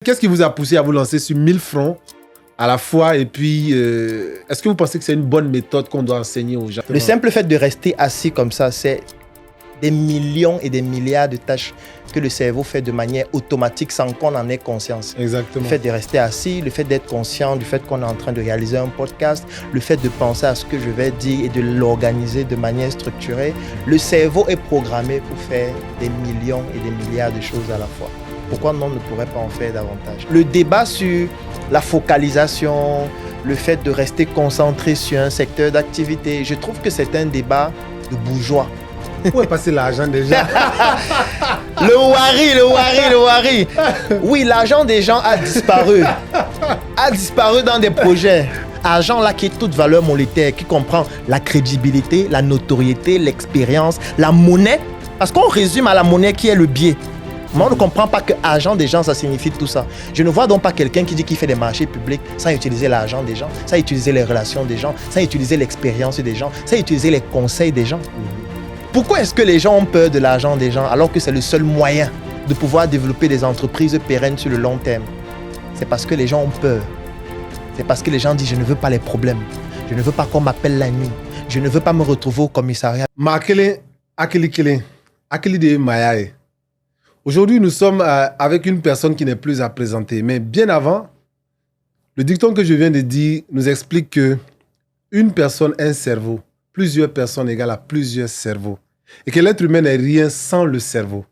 qu'est-ce qui vous a poussé à vous lancer sur 1000 fronts à la fois? Et puis, est-ce que vous pensez que c'est une bonne méthode qu'on doit enseigner aux gens? Le simple fait de rester assis comme ça, c'est des millions et des milliards de tâches que le cerveau fait de manière automatique sans qu'on en ait conscience. Exactement. Le fait de rester assis, le fait d'être conscient du fait qu'on est en train de réaliser un podcast, le fait de penser à ce que je vais dire et de l'organiser de manière structurée, le cerveau est programmé pour faire des millions et des milliards de choses à la fois. Pourquoi on ne pourrait pas en faire davantage? Le débat sur la focalisation, le fait de rester concentré sur un secteur d'activité, je trouve que c'est un débat de bourgeois. Où est passé l'argent déjà? Le wari. Oui, l'argent des gens a disparu. A disparu dans des projets. Argent là qui est toute valeur monétaire, qui comprend la crédibilité, la notoriété, l'expérience, la monnaie. Parce qu'on résume à la monnaie qui est le biais. Moi, on ne comprend pas que l'argent des gens, ça signifie tout ça. Je ne vois donc pas quelqu'un qui dit qu'il fait des marchés publics sans utiliser l'argent des gens, sans utiliser les relations des gens, sans utiliser l'expérience des gens, sans utiliser les conseils des gens. Pourquoi est-ce que les gens ont peur de l'argent des gens alors que c'est le seul moyen de pouvoir développer des entreprises pérennes sur le long terme? C'est parce que les gens ont peur. C'est parce que les gens disent « je ne veux pas les problèmes. Je ne veux pas qu'on m'appelle la nuit. Je ne veux pas me retrouver au commissariat. » Aujourd'hui, nous sommes avec une personne qui n'est plus à présenter. Mais bien avant, le dicton que je viens de dire nous explique que une personne, un cerveau. Plusieurs personnes égale à plusieurs cerveaux. Et que l'être humain n'est rien sans le cerveau.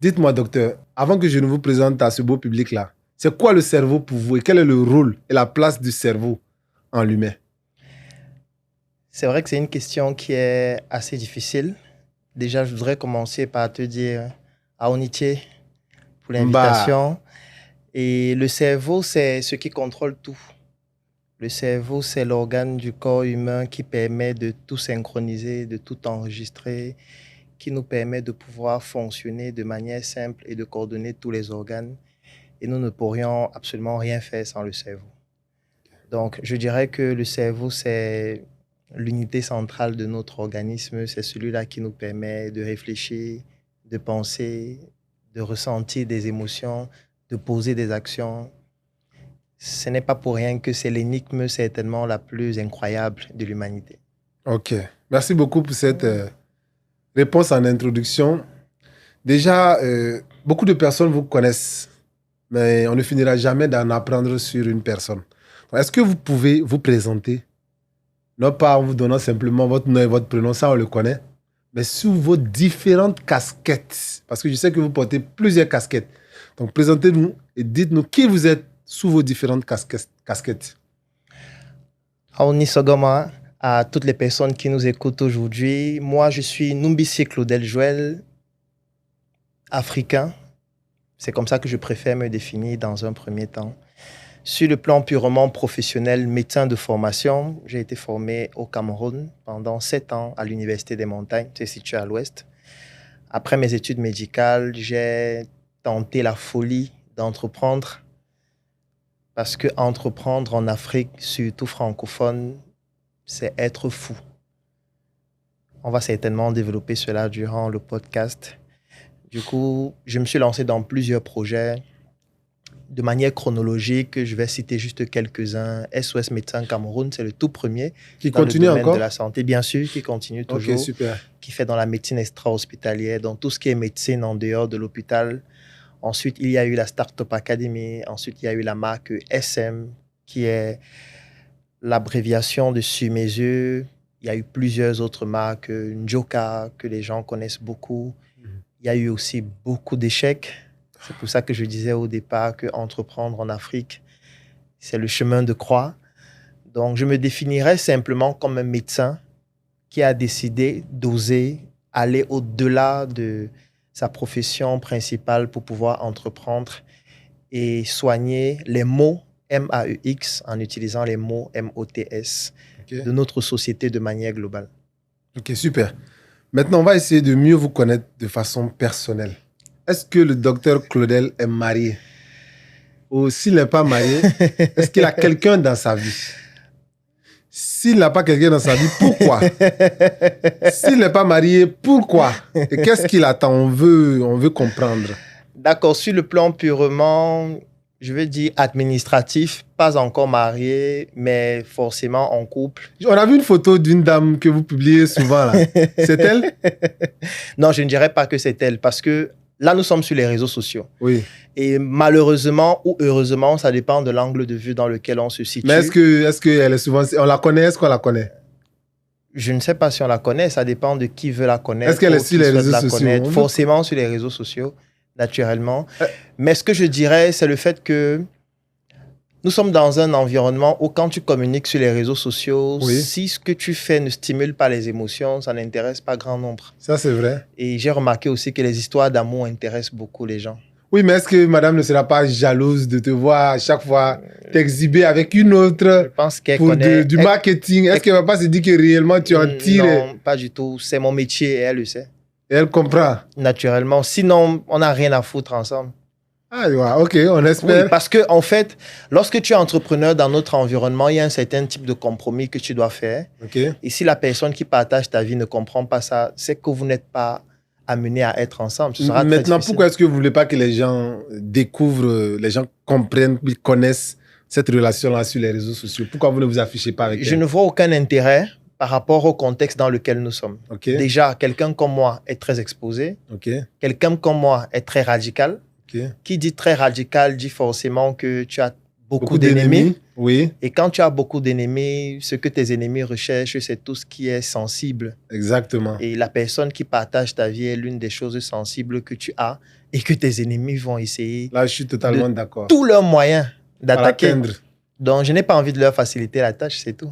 Dites-moi, docteur, avant que je ne vous présente à ce beau public-là, c'est quoi le cerveau pour vous et quel est le rôle et la place du cerveau en l'humain? C'est vrai que c'est une question qui est assez difficile. Déjà, je voudrais commencer par te dire Aonitié pour l'invitation. Et le cerveau, c'est ce qui contrôle tout. Le cerveau, c'est l'organe du corps humain qui permet de tout synchroniser, de tout enregistrer, qui nous permet de pouvoir fonctionner de manière simple et de coordonner tous les organes. Et nous ne pourrions absolument rien faire sans le cerveau. Donc, je dirais que le cerveau, c'est l'unité centrale de notre organisme. C'est celui-là qui nous permet de réfléchir, de penser, de ressentir des émotions, de poser des actions. Ce n'est pas pour rien que c'est l'énigme certainement la plus incroyable de l'humanité. Ok. Merci beaucoup pour cette réponse en introduction. Déjà, beaucoup de personnes vous connaissent, mais on ne finira jamais d'en apprendre sur une personne. Est-ce que vous pouvez vous présenter, non pas en vous donnant simplement votre nom et votre prénom, ça on le connaît, mais sous vos différentes casquettes, parce que je sais que vous portez plusieurs casquettes. Donc, présentez-nous et dites-nous qui vous êtes sous vos différentes casquettes. Aoni Sogoma, à toutes les personnes qui nous écoutent aujourd'hui, moi je suis Numbisi Claudel Joël, africain. C'est comme ça que je préfère me définir dans un premier temps. Sur le plan purement professionnel, médecin de formation, j'ai été formé au Cameroun pendant 7 ans à l'Université des Montagnes, c'est situé à l'ouest. Après mes études médicales, j'ai tenté la folie d'entreprendre. Parce que entreprendre en Afrique, surtout francophone, c'est être fou. On va certainement développer cela durant le podcast. Du coup, je me suis lancé dans plusieurs projets de manière chronologique. Je vais citer juste quelques-uns. SOS Médecins Cameroun, c'est le tout premier. Qui continue encore? Dans le domaine de la santé, bien sûr, qui continue toujours. Ok, super. Qui fait dans la médecine extra-hospitalière, dans tout ce qui est médecine en dehors de l'hôpital. Ensuite, il y a eu la Startup Academy. Ensuite, il y a eu la marque SM, qui est l'abréviation de Sur mes yeux. Il y a eu plusieurs autres marques, Njoka, que les gens connaissent beaucoup. Il y a eu aussi beaucoup d'échecs. C'est pour ça que je disais au départ qu'entreprendre en Afrique, c'est le chemin de croix. Donc, je me définirais simplement comme un médecin qui a décidé d'oser aller au-delà de sa profession principale pour pouvoir entreprendre et soigner les maux MAUX en utilisant les mots MOTS de notre société de manière globale. Ok, super. Maintenant, on va essayer de mieux vous connaître de façon personnelle. Est-ce que le docteur Claudel est marié? Ou s'il n'est pas marié, est-ce qu'il a quelqu'un dans sa vie? S'il n'a pas quelqu'un dans sa vie, pourquoi? S'il n'est pas marié, pourquoi? Et qu'est-ce qu'il attend? On veut comprendre. D'accord. Sur le plan purement je veux dire, administratif, pas encore marié, mais forcément en couple. On a vu une photo d'une dame que vous publiez souvent, là. C'est elle? Non, je ne dirais pas que c'est elle, parce que là, nous sommes sur les réseaux sociaux. Oui. Et malheureusement ou heureusement, ça dépend de l'angle de vue dans lequel on se situe. Mais est-ce qu'elle est souvent... On la connaît? Est-ce qu'on la connaît? Je ne sais pas si on la connaît, ça dépend de qui veut la connaître. Est-ce qu'elle est sur les réseaux sociaux? Forcément sur les réseaux sociaux, naturellement. Mais ce que je dirais, c'est le fait que nous sommes dans un environnement où quand tu communiques sur les réseaux sociaux, oui. Si ce que tu fais ne stimule pas les émotions, ça n'intéresse pas grand nombre. Ça, c'est vrai. Et j'ai remarqué aussi que les histoires d'amour intéressent beaucoup les gens. Oui, mais est-ce que madame ne sera pas jalouse de te voir à chaque fois t'exhiber avec une autre Je pense qu'elle pour connaît... du marketing? Est-ce qu'elle ne va pas se dire que réellement tu en tires? Non, pas du tout. C'est mon métier et elle le sait. Et elle comprend? Naturellement. Sinon, on n'a rien à foutre ensemble. Ah, ouais, ok, on espère. Oui, parce que en fait, lorsque tu es entrepreneur dans notre environnement, il y a un certain type de compromis que tu dois faire. Okay. Et si la personne qui partage ta vie ne comprend pas ça, c'est que vous n'êtes pas amenés à être ensemble. Ce sera Maintenant, pourquoi est-ce que vous ne voulez pas que les gens découvrent, les gens comprennent, connaissent cette relation-là sur les réseaux sociaux? Pourquoi vous ne vous affichez pas avec elle? Je ne vois aucun intérêt par rapport au contexte dans lequel nous sommes. Okay. Déjà, quelqu'un comme moi est très exposé. Okay. Quelqu'un comme moi est très radical. Okay. Qui dit très radical dit forcément que tu as beaucoup d'ennemis. Oui. Et quand tu as beaucoup d'ennemis, ce que tes ennemis recherchent, c'est tout ce qui est sensible. Exactement. Et la personne qui partage ta vie est l'une des choses sensibles que tu as et que tes ennemis vont essayer. Là, je suis totalement d'accord. Tous leurs moyens d'attaquer. Donc, je n'ai pas envie de leur faciliter la tâche, c'est tout.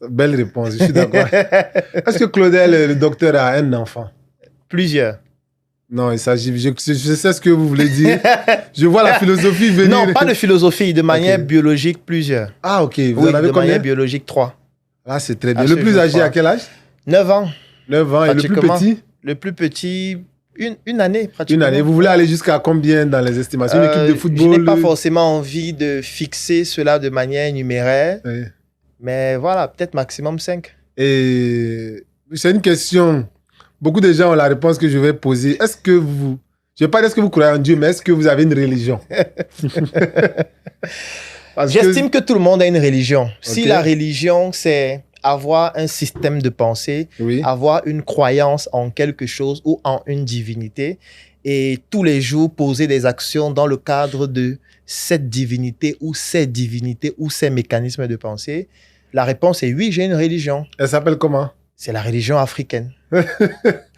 Belle réponse, je suis d'accord. Est-ce que Claudel, le docteur, a un enfant? Plusieurs. Non, il s'agit. Je sais ce que vous voulez dire. Je vois la philosophie venir. Non, pas de philosophie, de manière biologique, plusieurs. Ah, ok. Vous en avez de combien? manière biologique, 3. Ah, c'est très bien. Le plus âgé, à quel âge? 9 ans. 9 ans. Et le plus petit? Le plus petit, une année, pratiquement. Une année. Vous voulez aller jusqu'à combien dans les estimations? Une équipe de football? Je n'ai pas forcément envie de fixer cela de manière numéraire. Oui. Mais voilà, peut-être maximum 5. Et c'est une question... Beaucoup de gens ont la réponse que je vais poser. Est-ce que vous... Je ne vais pas dire est-ce que vous croyez en Dieu, mais est-ce que vous avez une religion? J'estime que tout le monde a une religion. Okay. Si la religion, c'est avoir un système de pensée, avoir une croyance en quelque chose ou en une divinité, et tous les jours poser des actions dans le cadre de cette divinité ou ces divinités ou ces mécanismes de pensée, la réponse est oui, j'ai une religion. Elle s'appelle comment? C'est la religion africaine.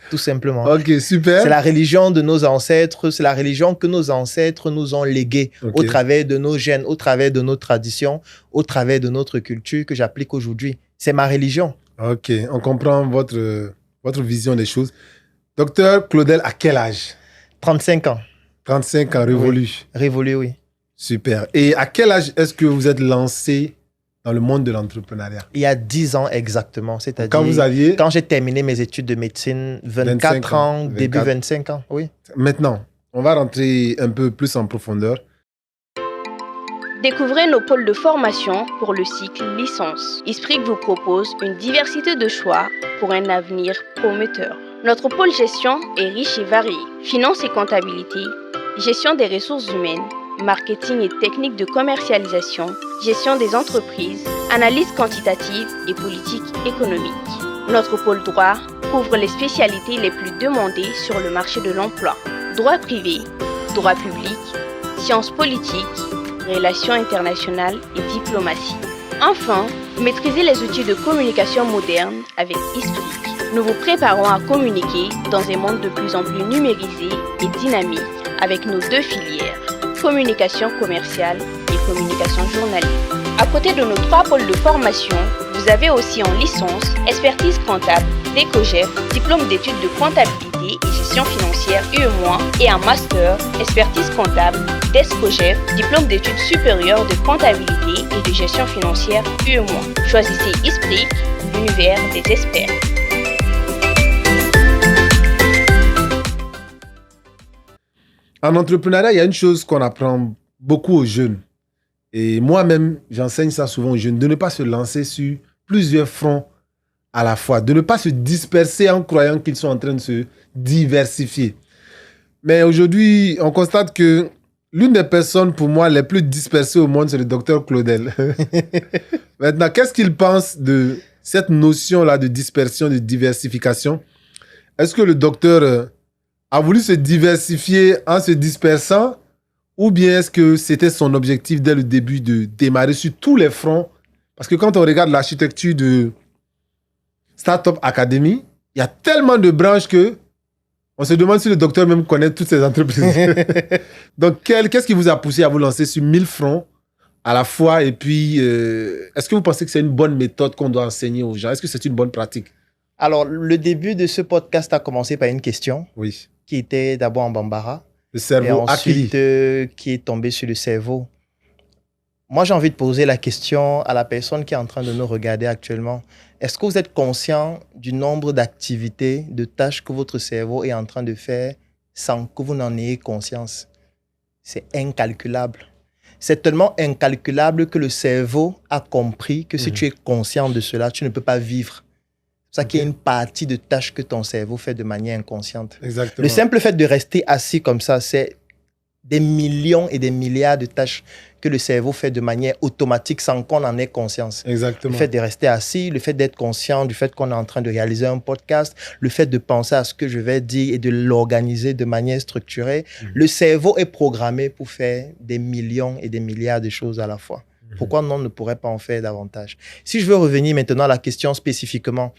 Tout simplement. Ok, super. C'est la religion de nos ancêtres, c'est la religion que nos ancêtres nous ont léguée au travers de nos gènes, au travers de nos traditions, au travers de notre culture que j'applique aujourd'hui. C'est ma religion. Ok, on comprend votre vision des choses. Docteur Claudel, à quel âge? 35 ans. 35 ans, révolu. Oui. Révolu, oui. Super. Et à quel âge est-ce que vous êtes lancé dans le monde de l'entrepreneuriat? Il y a 10 ans exactement. C'est-à-dire quand j'ai terminé mes études de médecine, 24 ans, début 25 ans, oui. Maintenant, on va rentrer un peu plus en profondeur. Découvrez nos pôles de formation pour le cycle licence. ISPRIC vous propose une diversité de choix pour un avenir prometteur. Notre pôle gestion est riche et varié. Finance et comptabilité, gestion des ressources humaines, marketing et techniques de commercialisation, gestion des entreprises, analyse quantitative et politique économique. Notre pôle droit couvre les spécialités les plus demandées sur le marché de l'emploi. Droit privé, droit public, sciences politiques, relations internationales et diplomatie. Enfin, maîtrisez les outils de communication moderne avec ISPRIC. Nous vous préparons à communiquer dans un monde de plus en plus numérisé et dynamique avec nos 2 filières. Communication commerciale et communication journalière. À côté de nos 3 pôles de formation, vous avez aussi en licence, expertise comptable, DECOGEF, diplôme d'études de comptabilité et gestion financière UEMOA et un master, expertise comptable, DESCOGEF, diplôme d'études supérieures de comptabilité et de gestion financière UEMOA. Choisissez ISPRIC, l'univers des experts. En entrepreneuriat, il y a une chose qu'on apprend beaucoup aux jeunes. Et moi-même, j'enseigne ça souvent aux jeunes, de ne pas se lancer sur plusieurs fronts à la fois, de ne pas se disperser en croyant qu'ils sont en train de se diversifier. Mais aujourd'hui, on constate que l'une des personnes, pour moi, les plus dispersées au monde, c'est le docteur Claudel. Maintenant, qu'est-ce qu'il pense de cette notion-là de dispersion, de diversification? Est-ce que le docteur a voulu se diversifier en se dispersant, ou bien est-ce que c'était son objectif dès le début de démarrer sur tous les fronts? Parce que quand on regarde l'architecture de Startup Academy, il y a tellement de branches que on se demande si le docteur même connaît toutes ces entreprises. Donc, qu'est-ce qui vous a poussé à vous lancer sur 1000 fronts à la fois? Et puis, est-ce que vous pensez que c'est une bonne méthode qu'on doit enseigner aux gens? Est-ce que c'est une bonne pratique? Alors, le début de ce podcast a commencé par une question Oui. qui était d'abord en bambara. Le cerveau et ensuite qui est tombé sur le cerveau. Moi, j'ai envie de poser la question à la personne qui est en train de nous regarder actuellement. Est-ce que vous êtes conscient du nombre d'activités, de tâches que votre cerveau est en train de faire sans que vous n'en ayez conscience? C'est incalculable. C'est tellement incalculable que le cerveau a compris que si tu es conscient de cela, tu ne peux pas vivre. C'est ça qu'il y a une partie de tâches que ton cerveau fait de manière inconsciente. Exactement. Le simple fait de rester assis comme ça, c'est des millions et des milliards de tâches que le cerveau fait de manière automatique sans qu'on en ait conscience. Exactement. Le fait de rester assis, le fait d'être conscient du fait qu'on est en train de réaliser un podcast, le fait de penser à ce que je vais dire et de l'organiser de manière structurée. Le cerveau est programmé pour faire des millions et des milliards de choses à la fois. Pourquoi on ne pourrait pas en faire davantage? Si je veux revenir maintenant à la question spécifiquement,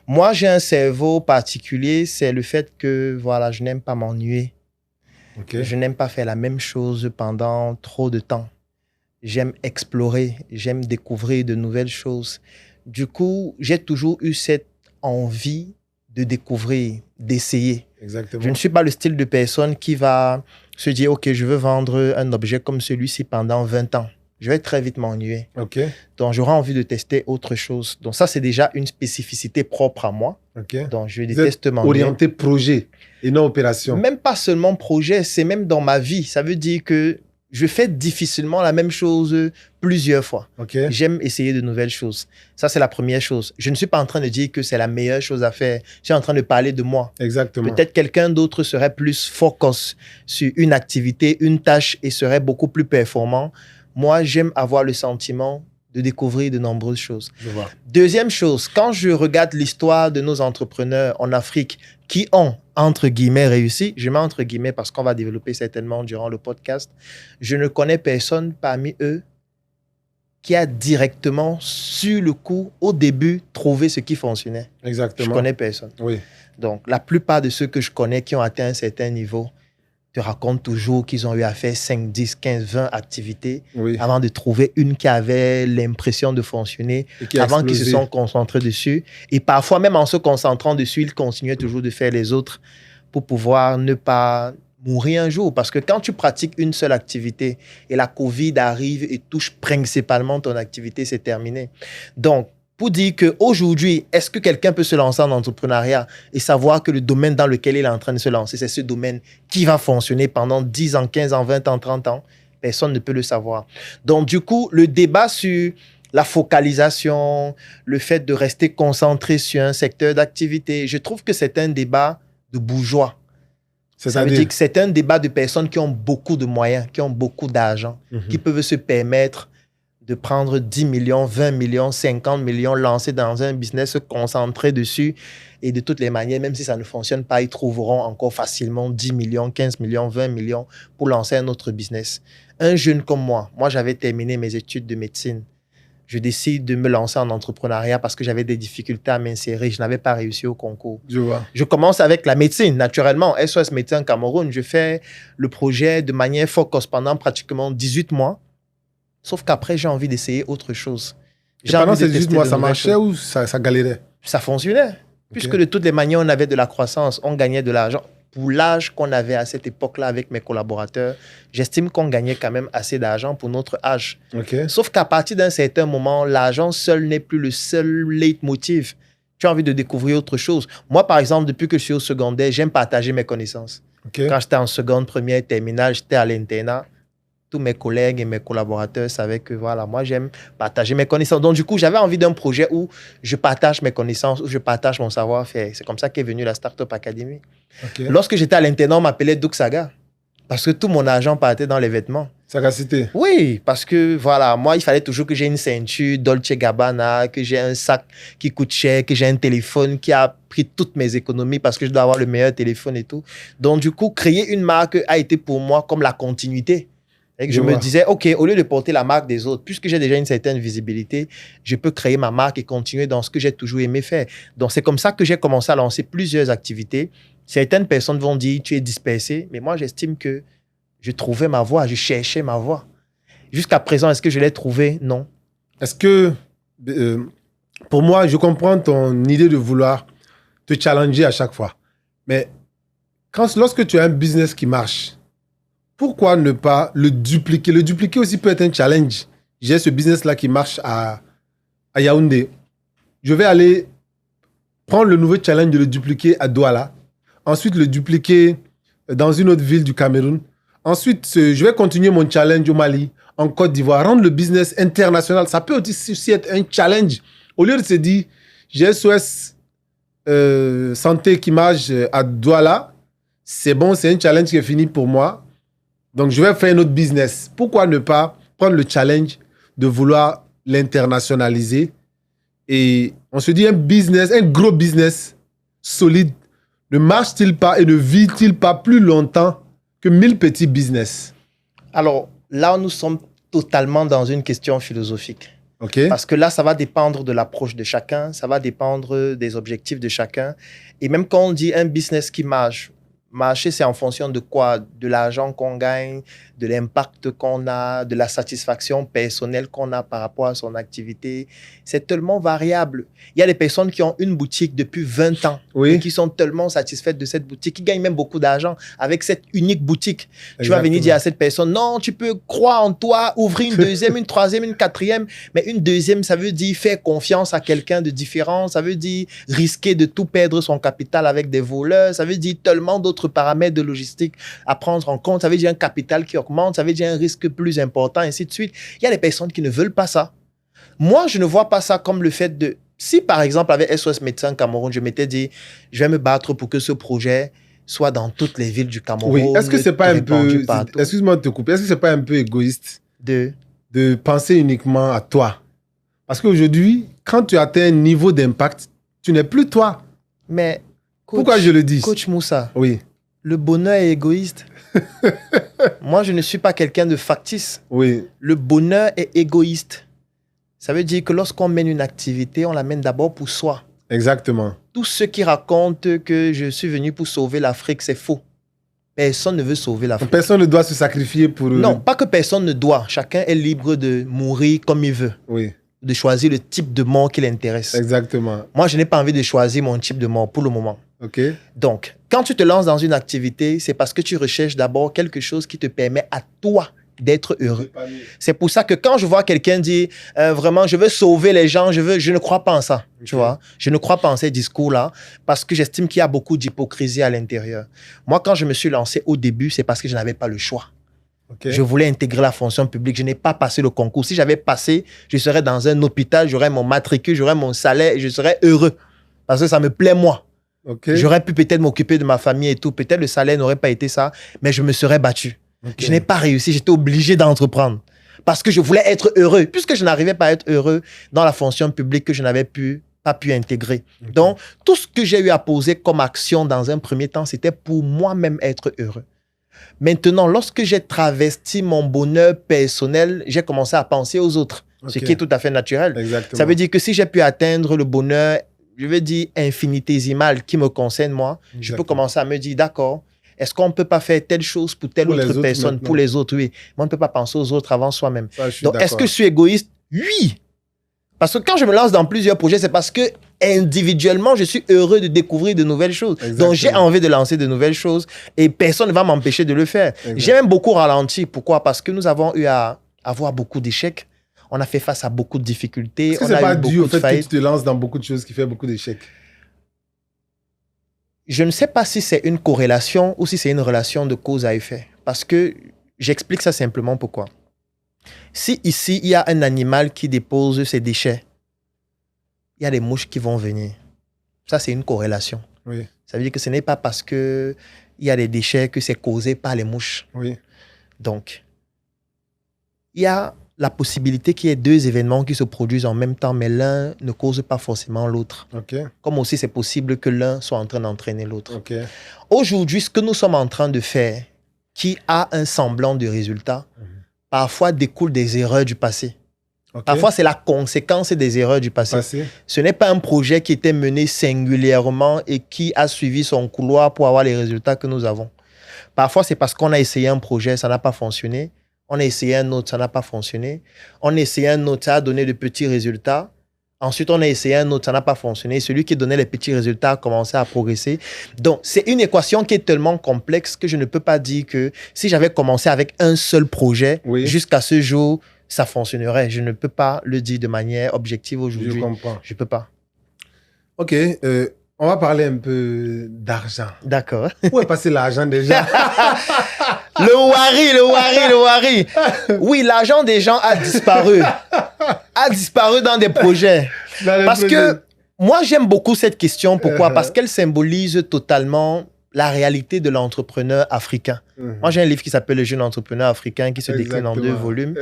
moi j'ai un cerveau particulier, c'est le fait que voilà, je n'aime pas m'ennuyer. Okay. Je n'aime pas faire la même chose pendant trop de temps. J'aime explorer, j'aime découvrir de nouvelles choses. Du coup, j'ai toujours eu cette envie de découvrir, d'essayer. Exactement. Je ne suis pas le style de personne qui va se dire « Ok, je veux vendre un objet comme celui-ci pendant 20 ans. » Je vais très vite m'ennuyer. Okay. Donc, j'aurai envie de tester autre chose. Donc, ça, c'est déjà une spécificité propre à moi. Okay. Donc, je déteste m'ennuyer. Orienté projet et non opération. Même pas seulement projet, c'est même dans ma vie. Ça veut dire que je fais difficilement la même chose plusieurs fois. Okay. J'aime essayer de nouvelles choses. Ça, c'est la première chose. Je ne suis pas en train de dire que c'est la meilleure chose à faire. Je suis en train de parler de moi. Exactement. Peut-être quelqu'un d'autre serait plus focus sur une activité, une tâche et serait beaucoup plus performant. Moi, j'aime avoir le sentiment de découvrir de nombreuses choses. Je vois. Deuxième chose, quand je regarde l'histoire de nos entrepreneurs en Afrique qui ont, entre guillemets, réussi, je mets entre guillemets parce qu'on va développer certainement durant le podcast, je ne connais personne parmi eux qui a directement, sur le coup, au début, trouvé ce qui fonctionnait. Exactement. Je connais personne. Oui. Donc, la plupart de ceux que je connais qui ont atteint un certain niveau te racontent toujours qu'ils ont eu à faire 5, 10, 15, 20 activités avant de trouver une qui avait l'impression de fonctionner, avant qu'ils se sont concentrés dessus. Et parfois, même en se concentrant dessus, ils continuaient toujours de faire les autres pour pouvoir ne pas mourir un jour. Parce que quand tu pratiques une seule activité et la COVID arrive et touche principalement ton activité, c'est terminé. Donc, pour dire qu'aujourd'hui, est-ce que quelqu'un peut se lancer en entrepreneuriat et savoir que le domaine dans lequel il est en train de se lancer, c'est ce domaine qui va fonctionner pendant 10 ans, 15 ans, 20 ans, 30 ans? Personne ne peut le savoir. Donc, du coup, le débat sur la focalisation, le fait de rester concentré sur un secteur d'activité, je trouve que c'est un débat de bourgeois. Ça veut dire que c'est un débat de personnes qui ont beaucoup de moyens, qui ont beaucoup d'argent, qui peuvent se permettre de prendre 10 millions, 20 millions, 50 millions, lancer dans un business, se concentrer dessus. Et de toutes les manières, même si ça ne fonctionne pas, ils trouveront encore facilement 10 millions, 15 millions, 20 millions pour lancer un autre business. Un jeune comme moi j'avais terminé mes études de médecine. Je décide de me lancer en entrepreneuriat parce que j'avais des difficultés à m'insérer. Je n'avais pas réussi au concours. Je vois. Je commence avec la médecine, naturellement. SOS Médecins Cameroun, je fais le projet de manière focus pendant pratiquement 18 mois. Sauf qu'après, j'ai envie d'essayer autre chose. Pendant ces 18 mois, ça marchait ou ça galérait? Ça fonctionnait. Puisque de toutes les manières, on avait de la croissance, on gagnait de l'argent. Pour l'âge qu'on avait à cette époque-là avec mes collaborateurs, j'estime qu'on gagnait quand même assez d'argent pour notre âge. Sauf qu'à partir d'un certain moment, l'argent seul n'est plus le seul leitmotiv. Tu as envie de découvrir autre chose. Moi, par exemple, depuis que je suis au secondaire, j'aime partager mes connaissances. Quand j'étais en seconde, première, terminale, j'étais à l'internat. Tous mes collègues et mes collaborateurs savaient que voilà, moi, j'aime partager mes connaissances. Donc, du coup, j'avais envie d'un projet où je partage mes connaissances, où je partage mon savoir-faire. C'est comme ça qu'est venue la Startup Academy. Lorsque j'étais à l'internat, on m'appelait Doug Saga. Parce que tout mon argent partait dans les vêtements. Sagacité. Oui, parce que voilà, moi, il fallait toujours que j'ai une ceinture Dolce Gabbana, que j'ai un sac qui coûte cher, que j'ai un téléphone qui a pris toutes mes économies parce que je dois avoir le meilleur téléphone et tout. Donc, du coup, créer une marque a été pour moi comme la continuité. Et que je me disais, OK, au lieu de porter la marque des autres, puisque j'ai déjà une certaine visibilité, je peux créer ma marque et continuer dans ce que j'ai toujours aimé faire. Donc, c'est comme ça que j'ai commencé à lancer plusieurs activités. Certaines personnes vont dire, tu es dispersé, mais moi, j'estime que je trouvais ma voie, je cherchais ma voie. Jusqu'à présent, est-ce que je l'ai trouvée? Non. Est-ce que, pour moi, je comprends ton idée de vouloir te challenger à chaque fois. Mais lorsque tu as un business qui marche, pourquoi ne pas le dupliquer? Le dupliquer aussi peut être un challenge. J'ai ce business-là qui marche à Yaoundé. Je vais aller prendre le nouveau challenge de le dupliquer à Douala. Ensuite, le dupliquer dans une autre ville du Cameroun. Ensuite, je vais continuer mon challenge au Mali, en Côte d'Ivoire. Rendre le business international, ça peut aussi être un challenge. Au lieu de se dire, j'ai SOS Santé qui marche à Douala, c'est bon, c'est un challenge qui est fini pour moi. Donc, je vais faire un autre business. Pourquoi ne pas prendre le challenge de vouloir l'internationaliser? Et on se dit, un gros business solide, ne marche-t-il pas et ne vit-il pas plus longtemps que 1000 petits business? Alors, là, nous sommes totalement dans une question philosophique. Okay. Parce que là, ça va dépendre de l'approche de chacun, ça va dépendre des objectifs de chacun. Et même quand on dit un business qui marche, marcher, c'est en fonction de quoi? De l'argent qu'on gagne, de l'impact qu'on a, de la satisfaction personnelle qu'on a par rapport à son activité. C'est tellement variable. Il y a des personnes qui ont une boutique depuis 20 ans oui. et qui sont tellement satisfaites de cette boutique, qui gagnent même beaucoup d'argent avec cette unique boutique. Exactement. Tu vas venir dire à cette personne, non, tu peux croire en toi, ouvrir une deuxième, une troisième, une quatrième. Mais une deuxième, ça veut dire faire confiance à quelqu'un de différent. Ça veut dire risquer de tout perdre son capital avec des voleurs. Ça veut dire tellement d'autres paramètres de logistique à prendre en compte. Ça veut dire un capital qui augmente, ça veut dire un risque plus important, ainsi de suite. Il y a des personnes qui ne veulent pas ça. Moi, je ne vois pas ça comme le fait de... Si, par exemple, avec SOS Médecins Cameroun, je m'étais dit, je vais me battre pour que ce projet soit dans toutes les villes du Cameroun. Oui, est-ce que c'est pas un peu... Excuse-moi de te couper. Est-ce que c'est pas un peu égoïste de penser uniquement à toi? Parce qu'aujourd'hui, quand tu atteins un niveau d'impact, tu n'es plus toi. Mais... Pourquoi je le dis? Coach Moussa. Oui. Le bonheur est égoïste. Moi, je ne suis pas quelqu'un de factice. Oui. Le bonheur est égoïste. Ça veut dire que lorsqu'on mène une activité, on la mène d'abord pour soi. Exactement. Tous ceux qui racontent que je suis venu pour sauver l'Afrique, c'est faux. Personne ne veut sauver l'Afrique. Personne ne doit se sacrifier pour... Non, pas que personne ne doit. Chacun est libre de mourir comme il veut. Oui. De choisir le type de mort qui l'intéresse. Exactement. Moi, je n'ai pas envie de choisir mon type de mort pour le moment. OK. Donc, quand tu te lances dans une activité, c'est parce que tu recherches d'abord quelque chose qui te permet à toi d'être heureux. C'est pour ça que quand je vois quelqu'un dire vraiment, je veux sauver les gens, je ne crois pas en ça. Okay. Tu vois? Je ne crois pas en ces discours-là parce que j'estime qu'il y a beaucoup d'hypocrisie à l'intérieur. Moi, quand je me suis lancé au début, c'est parce que je n'avais pas le choix. Okay. Je voulais intégrer la fonction publique. Je n'ai pas passé le concours. Si j'avais passé, je serais dans un hôpital, j'aurais mon matricule, j'aurais mon salaire et je serais heureux parce que ça me plaît moi. Okay. J'aurais pu peut-être m'occuper de ma famille et tout. Peut-être le salaire n'aurait pas été ça, mais je me serais battu. Okay. Je n'ai pas réussi. J'étais obligé d'entreprendre parce que je voulais être heureux. Puisque je n'arrivais pas à être heureux dans la fonction publique que je n'avais pas pu intégrer. Okay. Donc, tout ce que j'ai eu à poser comme action dans un premier temps, c'était pour moi-même être heureux. Maintenant, lorsque j'ai travesti mon bonheur personnel, j'ai commencé à penser aux autres, ce qui est tout à fait naturel. Exactement. Ça veut dire que si j'ai pu atteindre le bonheur, je veux dire infinitésimal qui me concerne moi, exactement. Je peux commencer à me dire, d'accord, est-ce qu'on ne peut pas faire telle chose pour telle autre personne, pour les autres? Oui, mais on ne peut pas penser aux autres avant soi-même. Donc, est-ce que je suis égoïste? Oui. Parce que quand je me lance dans plusieurs projets, c'est parce que individuellement, je suis heureux de découvrir de nouvelles choses. Exactement. Donc, j'ai envie de lancer de nouvelles choses et personne ne va m'empêcher de le faire. Exactement. J'ai même beaucoup ralenti. Pourquoi? Parce que nous avons eu à avoir beaucoup d'échecs. On a fait face à beaucoup de difficultés. Est-ce que c'est pas dû au fait que tu te lances dans beaucoup de choses qui fait beaucoup d'échecs? Je ne sais pas si c'est une corrélation ou si c'est une relation de cause à effet. Parce que j'explique ça simplement pourquoi. Si ici, il y a un animal qui dépose ses déchets, il y a des mouches qui vont venir. Ça, c'est une corrélation. Oui. Ça veut dire que ce n'est pas parce qu'il il y a des déchets que c'est causé par les mouches. Oui. Donc, il y a la possibilité qu'il y ait deux événements qui se produisent en même temps, mais l'un ne cause pas forcément l'autre. OK. Comme aussi, c'est possible que l'un soit en train d'entraîner l'autre. OK. Aujourd'hui, ce que nous sommes en train de faire, qui a un semblant de résultat, parfois découle des erreurs du passé. OK. Parfois, c'est la conséquence des erreurs du passé. Passé. Ce n'est pas un projet qui était mené singulièrement et qui a suivi son couloir pour avoir les résultats que nous avons. Parfois, c'est parce qu'on a essayé un projet, ça n'a pas fonctionné. On a essayé un autre, ça n'a pas fonctionné. On a essayé un autre, ça a donné de petits résultats. Ensuite, on a essayé un autre, ça n'a pas fonctionné. Celui qui donnait les petits résultats a commencé à progresser. Donc, c'est une équation qui est tellement complexe que je ne peux pas dire que si j'avais commencé avec un seul projet, jusqu'à ce jour, ça fonctionnerait. Je ne peux pas le dire de manière objective aujourd'hui. Je comprends. Je ne peux pas. OK. On va parler un peu d'argent. D'accord. Où est passé l'argent déjà? Le wari. Oui, l'argent des gens a disparu. A disparu dans des projets. Parce que moi, j'aime beaucoup cette question. Pourquoi? Parce qu'elle symbolise totalement la réalité de l'entrepreneur africain. Moi, j'ai un livre qui s'appelle Le jeune entrepreneur africain qui se décline en 2 volumes.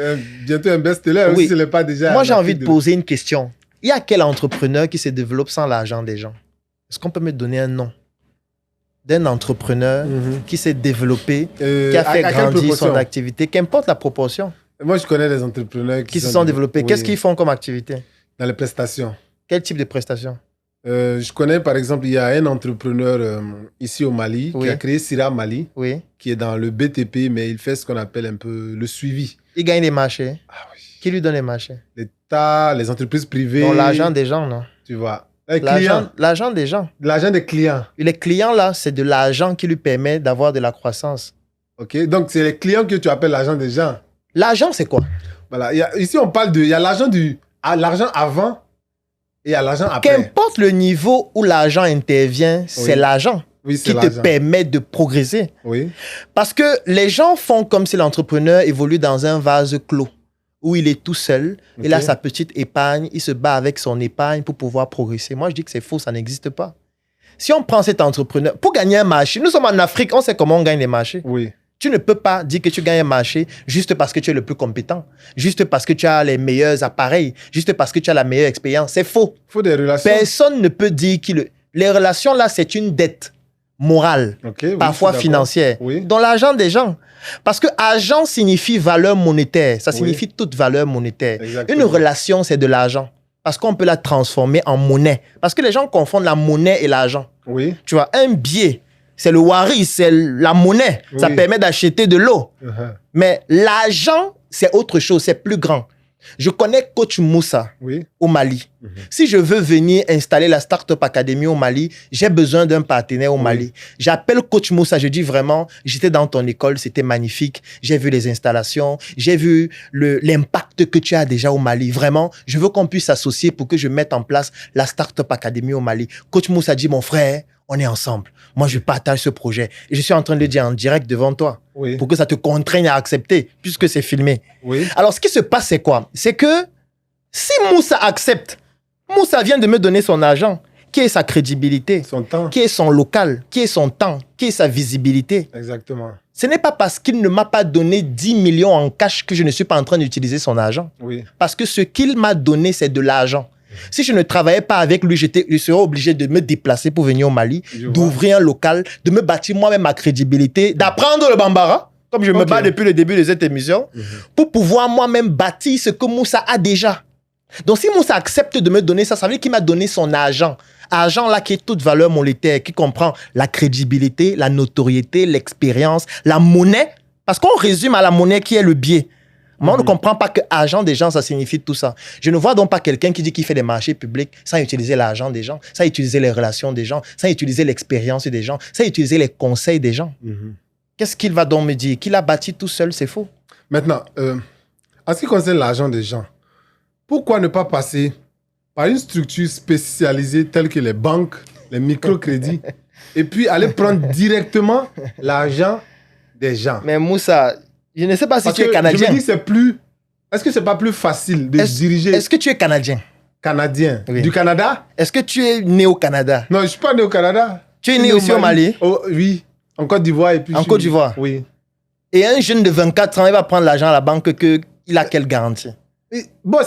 Bientôt un best-seller, oui. Si ce n'est pas déjà. Moi, j'ai envie de poser une question. Il y a quel entrepreneur qui se développe sans l'argent des gens? Est-ce qu'on peut me donner un nom d'un entrepreneur qui s'est développé, qui a fait grandir son activité, qu'importe la proportion? Moi, je connais des entrepreneurs qui se sont développés. Qu'est-ce qu'ils font comme activité? Dans les prestations. Quel type de prestations? Je connais, par exemple, il y a un entrepreneur ici au Mali qui a créé Sira Mali, qui est dans le BTP, mais il fait ce qu'on appelle un peu le suivi. Il gagne des marchés. Ah oui. Qui lui donne les marchés? L'État, les entreprises privées. Donc, l'argent des gens, non? Tu vois. L'argent des gens. L'argent des clients. Et les clients, là, c'est de l'argent qui lui permet d'avoir de la croissance. OK. Donc, c'est les clients que tu appelles l'argent des gens. L'argent, c'est quoi? Voilà. Ici, on parle de... Il y a l'argent avant et il y a l'argent après. Qu'importe le niveau où l'argent intervient, c'est l'argent qui te permet de progresser. Oui. Parce que les gens font comme si l'entrepreneur évolue dans un vase clos, où il est tout seul, il a sa petite épargne, il se bat avec son épargne pour pouvoir progresser. Moi, je dis que c'est faux, ça n'existe pas. Si on prend cet entrepreneur, pour gagner un marché, nous sommes en Afrique, on sait comment on gagne les marchés. Oui. Tu ne peux pas dire que tu gagnes un marché juste parce que tu es le plus compétent, juste parce que tu as les meilleurs appareils, juste parce que tu as la meilleure expérience. C'est faux. Il faut des relations. Personne ne peut dire que les relations, là, c'est une dette morale, parfois financière, dans l'argent des gens. Parce que argent signifie valeur monétaire. Ça signifie toute valeur monétaire. Exactement. Une relation, c'est de l'argent. Parce qu'on peut la transformer en monnaie. Parce que les gens confondent la monnaie et l'argent. Oui. Tu vois, un billet, c'est le wari, c'est la monnaie. Ça permet d'acheter de l'eau. Mais l'argent, c'est autre chose, c'est plus grand. Je connais Coach Moussa au Mali. Si je veux venir installer la Startup Academy au Mali, j'ai besoin d'un partenaire au Mali. J'appelle Coach Moussa, je dis vraiment, j'étais dans ton école, c'était magnifique. J'ai vu les installations, j'ai vu l'impact que tu as déjà au Mali. Vraiment, je veux qu'on puisse s'associer pour que je mette en place la Startup Academy au Mali. Coach Moussa dit, mon frère, on est ensemble. Moi, je partage ce projet. Et je suis en train de le dire en direct devant toi. Pour que ça te contraigne à accepter, puisque c'est filmé. Alors, ce qui se passe, c'est quoi? C'est que si Moussa accepte, Moussa vient de me donner son argent. Qui est sa crédibilité? Son temps. Qui est son local? Qui est son temps? Qui est sa visibilité? Exactement. Ce n'est pas parce qu'il ne m'a pas donné 10 millions en cash que je ne suis pas en train d'utiliser son argent. Parce que ce qu'il m'a donné, c'est de l'argent. Si je ne travaillais pas avec lui, je serais obligé de me déplacer pour venir au Mali, d'ouvrir un local, de me bâtir moi-même ma crédibilité, d'apprendre le bambara, comme je me bats depuis le début de cette émission, pour pouvoir moi-même bâtir ce que Moussa a déjà. Donc, si Moussa accepte de me donner ça, ça veut dire qu'il m'a donné son argent. Argent là qui est toute valeur monétaire, qui comprend la crédibilité, la notoriété, l'expérience, la monnaie. Parce qu'on résume à la monnaie qui est le biais. Moi, on ne comprend pas que argent des gens, ça signifie tout ça. Je ne vois donc pas quelqu'un qui dit qu'il fait des marchés publics sans utiliser l'argent des gens, sans utiliser les relations des gens, sans utiliser l'expérience des gens, sans utiliser les conseils des gens. Qu'est-ce qu'il va donc me dire? Qu'il a bâti tout seul, c'est faux. Maintenant, en ce qui concerne l'argent des gens, pourquoi ne pas passer par une structure spécialisée telle que les banques, les microcrédits, et puis aller prendre directement l'argent des gens? Mais Moussa, je ne sais pas si tu es Canadien. Je me dis c'est plus... Est-ce que c'est pas plus facile de diriger... Est-ce que tu es Canadien? Canadien. Du Canada? Est-ce que tu es né au Canada? Non, je ne suis pas né au Canada. Tu es né aussi au Mali? Oui. En Côte d'Ivoire et puis... En Côte d'Ivoire. Oui. Et un jeune de 24 ans, il va prendre l'argent à la banque il a quelle garantie? Et, bon,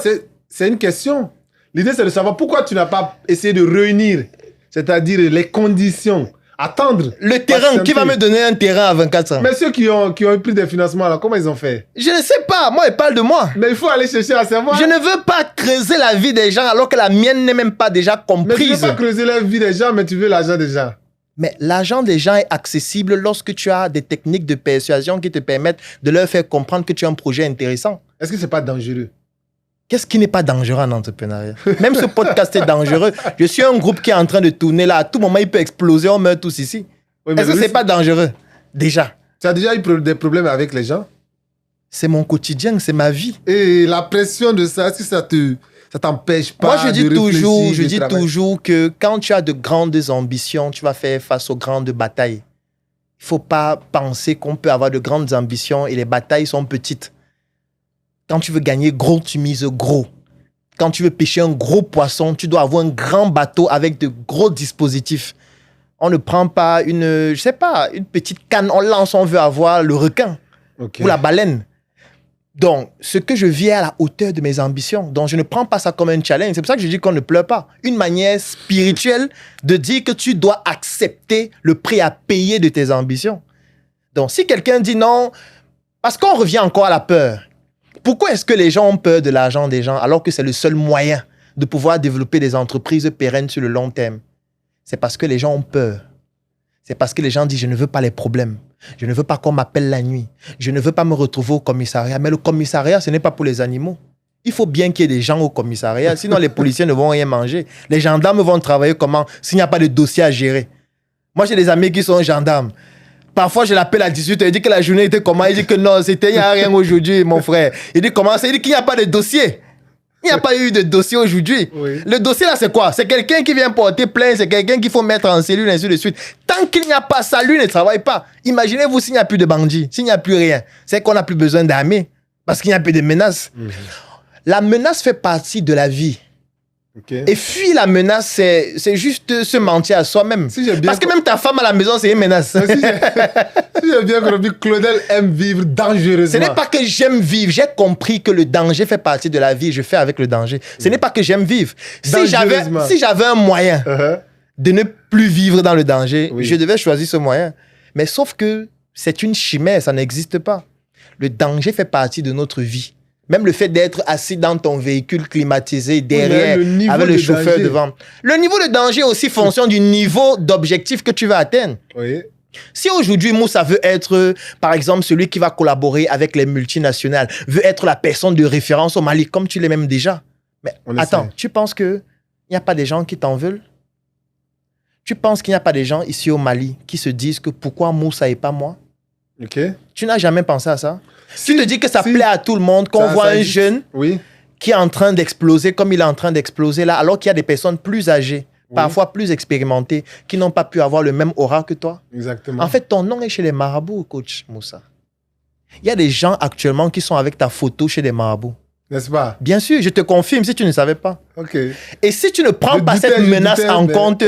c'est une question. L'idée, c'est de savoir pourquoi tu n'as pas essayé de réunir, c'est-à-dire les conditions, attendre. Le terrain, qui va me donner un terrain à 24 ans? Mais ceux qui ont pris des financements, là, comment ils ont fait? Je ne sais pas, moi, il parle de moi. Mais il faut aller chercher à savoir. Je ne veux pas creuser la vie des gens alors que la mienne n'est même pas déjà comprise. Mais tu ne veux pas creuser la vie des gens, mais tu veux l'argent des gens. Mais l'argent des gens est accessible lorsque tu as des techniques de persuasion qui te permettent de leur faire comprendre que tu as un projet intéressant. Est-ce que ce n'est pas dangereux? Qu'est-ce qui n'est pas dangereux en entrepreneuriat? Même ce podcast est dangereux. Je suis un groupe qui est en train de tourner là. À tout moment, il peut exploser. On meurt tous ici. Oui, est-ce que ce n'est pas dangereux? Déjà. Tu as déjà eu des problèmes avec les gens? C'est mon quotidien, c'est ma vie. Et la pression de ça, est-ce que ça t'empêche pas? Moi, je dis toujours que quand tu as de grandes ambitions, tu vas faire face aux grandes batailles. Il ne faut pas penser qu'on peut avoir de grandes ambitions et les batailles sont petites. Quand tu veux gagner gros, tu mises gros. Quand tu veux pêcher un gros poisson, tu dois avoir un grand bateau avec de gros dispositifs. On ne prend pas une petite canne, on lance, on veut avoir le requin ou la baleine. Donc, ce que je vis est à la hauteur de mes ambitions. Donc, je ne prends pas ça comme un challenge. C'est pour ça que je dis qu'on ne pleure pas. Une manière spirituelle de dire que tu dois accepter le prix à payer de tes ambitions. Donc, si quelqu'un dit non, parce qu'on revient encore à la peur. Pourquoi est-ce que les gens ont peur de l'argent des gens alors que c'est le seul moyen de pouvoir développer des entreprises pérennes sur le long terme? C'est parce que les gens ont peur. C'est parce que les gens disent « je ne veux pas les problèmes. Je ne veux pas qu'on m'appelle la nuit. Je ne veux pas me retrouver au commissariat. » Mais le commissariat, ce n'est pas pour les animaux. Il faut bien qu'il y ait des gens au commissariat. Sinon, les policiers ne vont rien manger. Les gendarmes vont travailler comment s'il n'y a pas de dossier à gérer? Moi, j'ai des amis qui sont gendarmes. Parfois, je l'appelle à 18h, il dit que la journée était comment? Il dit que non, il n'y a rien aujourd'hui, mon frère. Il dit comment? Il dit qu'il n'y a pas de dossier. Il n'y a pas eu de dossier aujourd'hui. Oui. Le dossier là, c'est quoi? C'est quelqu'un qui vient porter plainte, c'est quelqu'un qu'il faut mettre en cellule, ainsi de suite. Tant qu'il n'y a pas ça, lui ne travaille pas. Imaginez-vous s'il n'y a plus de bandits, s'il n'y a plus rien. C'est qu'on n'a plus besoin d'armée parce qu'il n'y a plus de menaces. La menace fait partie de la vie. Et fuir la menace, c'est juste se mentir à soi-même. Parce que même ta femme à la maison, c'est une menace. Si j'ai bien compris, Claudel aime vivre dangereusement. Ce n'est pas que j'aime vivre. J'ai compris que le danger fait partie de la vie et je fais avec le danger. Ce n'est pas que j'aime vivre. Si j'avais un moyen de ne plus vivre dans le danger, je devais choisir ce moyen. Mais sauf que c'est une chimère, ça n'existe pas. Le danger fait partie de notre vie. Même le fait d'être assis dans ton véhicule climatisé derrière, avec le chauffeur devant. Le niveau de danger aussi fonction du niveau d'objectif que tu vas atteindre. Oui. Si aujourd'hui, Moussa veut être, par exemple, celui qui va collaborer avec les multinationales, veut être la personne de référence au Mali, comme tu l'es même déjà. Mais attends, tu penses qu'il n'y a pas des gens qui t'en veulent? Tu penses qu'il n'y a pas des gens ici au Mali qui se disent que pourquoi Moussa et pas moi? Tu n'as jamais pensé à ça? Tu te dis que ça plaît à tout le monde, qu'on voit un jeune qui est en train d'exploser comme il est en train d'exploser là, alors qu'il y a des personnes plus âgées, parfois plus expérimentées, qui n'ont pas pu avoir le même aura que toi. Exactement. En fait, ton nom est chez les marabouts, coach Moussa. Il y a des gens actuellement qui sont avec ta photo chez les marabouts. N'est-ce pas? Bien sûr, je te confirme si tu ne savais pas. Et si tu ne prends pas cette menace en compte,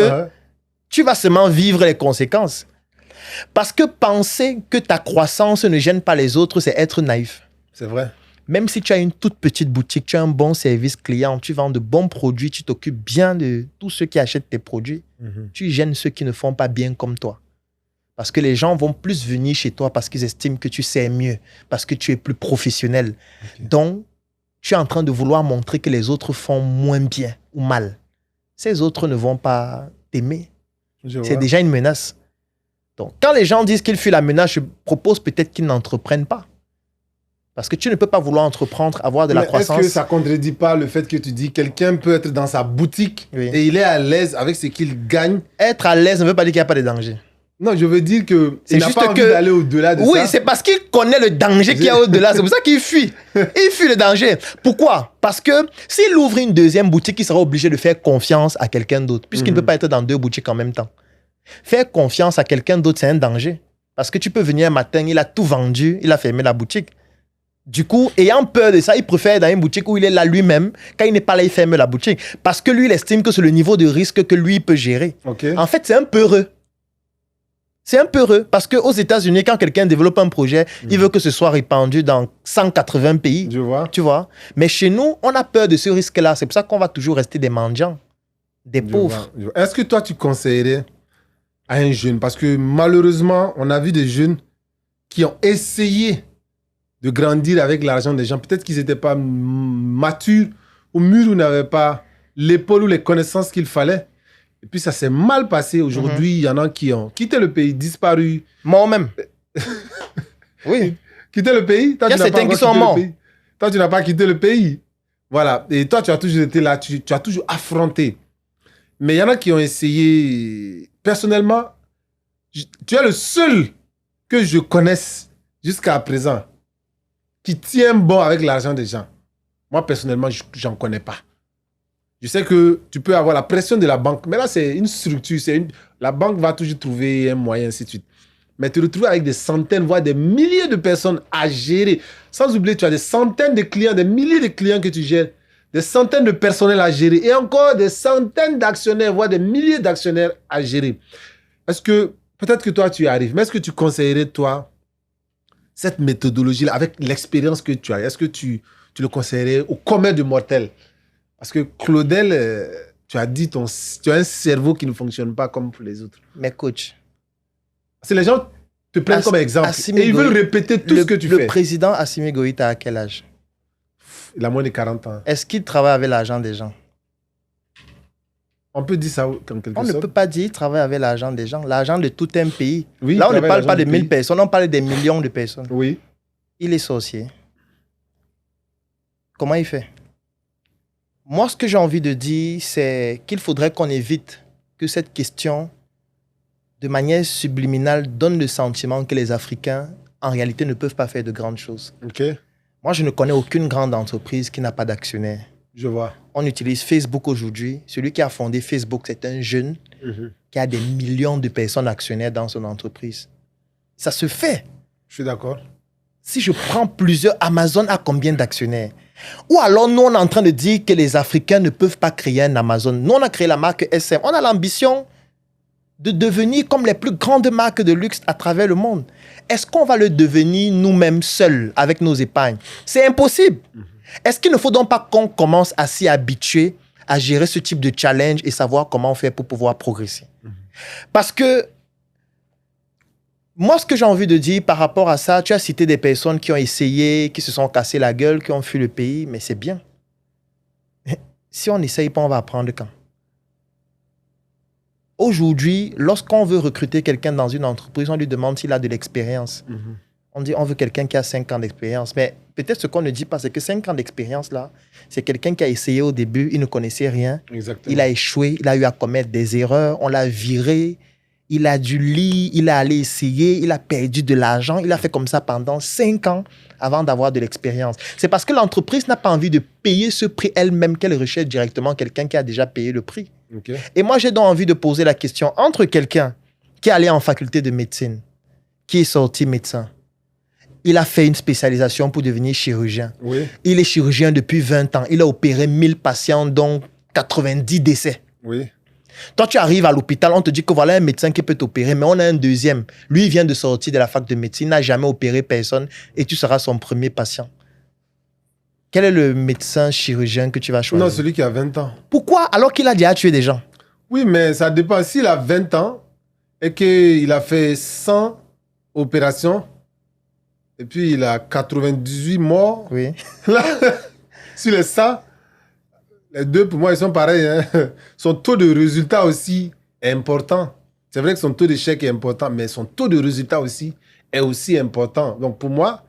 tu vas seulement vivre les conséquences. Parce que penser que ta croissance ne gêne pas les autres, c'est être naïf. C'est vrai. Même si tu as une toute petite boutique, tu as un bon service client, tu vends de bons produits, tu t'occupes bien de tous ceux qui achètent tes produits, tu gênes ceux qui ne font pas bien comme toi. Parce que les gens vont plus venir chez toi parce qu'ils estiment que tu sais mieux, parce que tu es plus professionnel. Donc, tu es en train de vouloir montrer que les autres font moins bien ou mal. Ces autres ne vont pas t'aimer. C'est déjà une menace. Donc, quand les gens disent qu'ils fuient la menace, je propose peut-être qu'ils n'entreprennent pas. Parce que tu ne peux pas vouloir entreprendre, avoir de la croissance. Est-ce que ça ne contredit pas le fait que tu dis quelqu'un peut être dans sa boutique et il est à l'aise avec ce qu'il gagne? Être à l'aise ne veut pas dire qu'il n'y a pas de danger. Non, je veux dire qu'il n'a pas envie d'aller au-delà de ça. Oui, c'est parce qu'il connaît le danger qu'il y a au-delà. C'est pour ça qu'il fuit. Il fuit le danger. Pourquoi? Parce que s'il ouvre une deuxième boutique, il sera obligé de faire confiance à quelqu'un d'autre, puisqu'il ne peut pas être dans deux boutiques en même temps. Faire confiance à quelqu'un d'autre, c'est un danger. Parce que tu peux venir un matin, il a tout vendu, il a fermé la boutique. Du coup, ayant peur de ça, il préfère dans une boutique où il est là lui-même. Quand il n'est pas là, il ferme la boutique. Parce que lui, il estime que c'est le niveau de risque que lui peut gérer. En fait, c'est un peureux. C'est un peu heureux parce qu'aux États-Unis, quand quelqu'un développe un projet, il veut que ce soit répandu dans 180 pays. Je vois. Tu vois? Mais chez nous, on a peur de ce risque-là. C'est pour ça qu'on va toujours rester des mendiants, des pauvres. Je vois. Est-ce que toi, tu conseillerais à un jeune, parce que malheureusement, on a vu des jeunes qui ont essayé de grandir avec l'argent des gens. Peut-être qu'ils n'étaient pas matures ou mûrs ou n'avaient pas l'épaule ou les connaissances qu'il fallait. Et puis ça s'est mal passé. Aujourd'hui, il y en a qui ont quitté le pays, disparu. Moi-même. Oui. Quitté le pays. Il y a certains qui sont morts. Toi, tu n'as pas quitté le pays. Voilà. Et toi, tu as toujours été là. Tu as toujours affronté. Mais il y en a qui ont essayé. Personnellement, tu es le seul que je connaisse jusqu'à présent qui tient bon avec l'argent des gens. Moi, personnellement, je n'en connais pas. Je sais que tu peux avoir la pression de la banque, mais là, c'est une structure. La banque va toujours trouver un moyen, ainsi de suite. Mais tu te retrouves avec des centaines, voire des milliers de personnes à gérer. Sans oublier, tu as des centaines de clients, des milliers de clients que tu gères, des centaines de personnels à gérer et encore des centaines d'actionnaires, voire des milliers d'actionnaires à gérer. Est-ce que, peut-être que toi, tu y arrives, mais est-ce que tu conseillerais, toi, cette méthodologie-là, avec l'expérience que tu as, est-ce que tu le conseillerais au commun de mortels? Parce que Claudel, tu as dit, tu as un cerveau qui ne fonctionne pas comme pour les autres. Mais coach. C'est les gens te prennent comme exemple et ils veulent répéter tout ce que tu fais. Le président Assimi Goïta à quel âge? Il a moins de 40 ans. Est-ce qu'il travaille avec l'argent des gens? On peut dire ça en quelque sorte. On ne peut pas dire qu'il travaille avec l'argent des gens. L'argent de tout un pays. Oui, là, on ne parle pas de 1000 personnes, on parle des millions de personnes. Oui. Il est sorcier. Comment il fait? Moi, ce que j'ai envie de dire, c'est qu'il faudrait qu'on évite que cette question, de manière subliminale, donne le sentiment que les Africains, en réalité, ne peuvent pas faire de grandes choses. OK. Moi, je ne connais aucune grande entreprise qui n'a pas d'actionnaires. Je vois. On utilise Facebook aujourd'hui. Celui qui a fondé Facebook, c'est un jeune qui a des millions de personnes actionnaires dans son entreprise. Ça se fait. Je suis d'accord. Si je prends plusieurs, Amazon a combien d'actionnaires? Ou alors, nous, on est en train de dire que les Africains ne peuvent pas créer un Amazon. Nous, on a créé la marque SM. On a l'ambition de devenir comme les plus grandes marques de luxe à travers le monde. Est-ce qu'on va le devenir nous-mêmes seuls avec nos épargnes? C'est impossible. Est-ce qu'il ne faut donc pas qu'on commence à s'y habituer à gérer ce type de challenge et savoir comment faire pour pouvoir progresser? Parce que moi, ce que j'ai envie de dire par rapport à ça, tu as cité des personnes qui ont essayé, qui se sont cassées la gueule, qui ont fui le pays, mais c'est bien. Si on n'essaye pas, on va apprendre quand? Aujourd'hui, lorsqu'on veut recruter quelqu'un dans une entreprise, on lui demande s'il a de l'expérience. On dit on veut quelqu'un qui a 5 ans d'expérience. Mais peut-être ce qu'on ne dit pas, c'est que 5 ans d'expérience, là, c'est quelqu'un qui a essayé au début, il ne connaissait rien. Exactement. Il a échoué, il a eu à commettre des erreurs, on l'a viré, il a dû lire, il a allé essayer, il a perdu de l'argent, il a fait comme ça pendant 5 ans avant d'avoir de l'expérience. C'est parce que l'entreprise n'a pas envie de payer ce prix elle-même qu'elle recherche directement quelqu'un qui a déjà payé le prix. Okay. Et moi, j'ai donc envie de poser la question entre quelqu'un qui est allé en faculté de médecine, qui est sorti médecin, il a fait une spécialisation pour devenir chirurgien. Oui. Il est chirurgien depuis 20 ans. Il a opéré 1000 patients, dont 90 décès. Oui. Toi, tu arrives à l'hôpital, on te dit que voilà un médecin qui peut t'opérer, mais on a un deuxième. Lui, il vient de sortir de la fac de médecine, n'a jamais opéré personne et tu seras son premier patient. Quel est le médecin chirurgien que tu vas choisir? Non, celui qui a 20 ans. Pourquoi? Alors qu'il a déjà tué des gens. Oui, mais ça dépend. S'il a 20 ans et qu'il a fait 100 opérations et puis il a 98 morts, Oui. là, sur les 100, les deux, pour moi, ils sont pareils. Hein. Son taux de résultat aussi est important. C'est vrai que son taux d'échec est important, mais son taux de résultat aussi est aussi important. Donc, pour moi,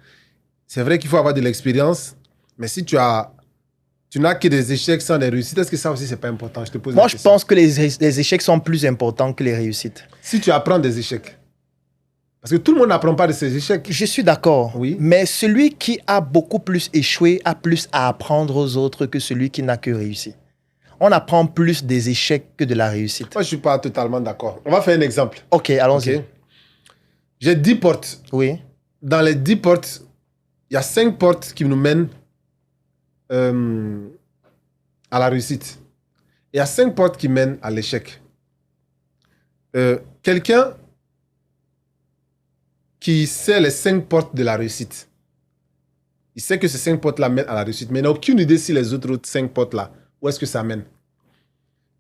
c'est vrai qu'il faut avoir de l'expérience, mais si tu n'as que des échecs sans des réussites, est-ce que ça aussi, c'est pas important? Je te pose Moi, la je question. pense que les échecs sont plus importants que les réussites. Si tu apprends des échecs, parce que tout le monde n'apprend pas de ses échecs. Je suis d'accord. Oui. Mais celui qui a beaucoup plus échoué a plus à apprendre aux autres que celui qui n'a que réussi. On apprend plus des échecs que de la réussite. Moi, je ne suis pas totalement d'accord. On va faire un exemple. Ok, allons-y. Ok. J'ai 10 portes. Oui. Dans les 10 portes, il y a 5 portes qui nous mènent à la réussite. Il y a 5 portes qui mènent à l'échec. Quelqu'un qui sait les 5 portes de la réussite. Il sait que ces 5 portes-là mènent à la réussite, mais il n'a aucune idée si les autres 5 portes-là, où est-ce que ça mène.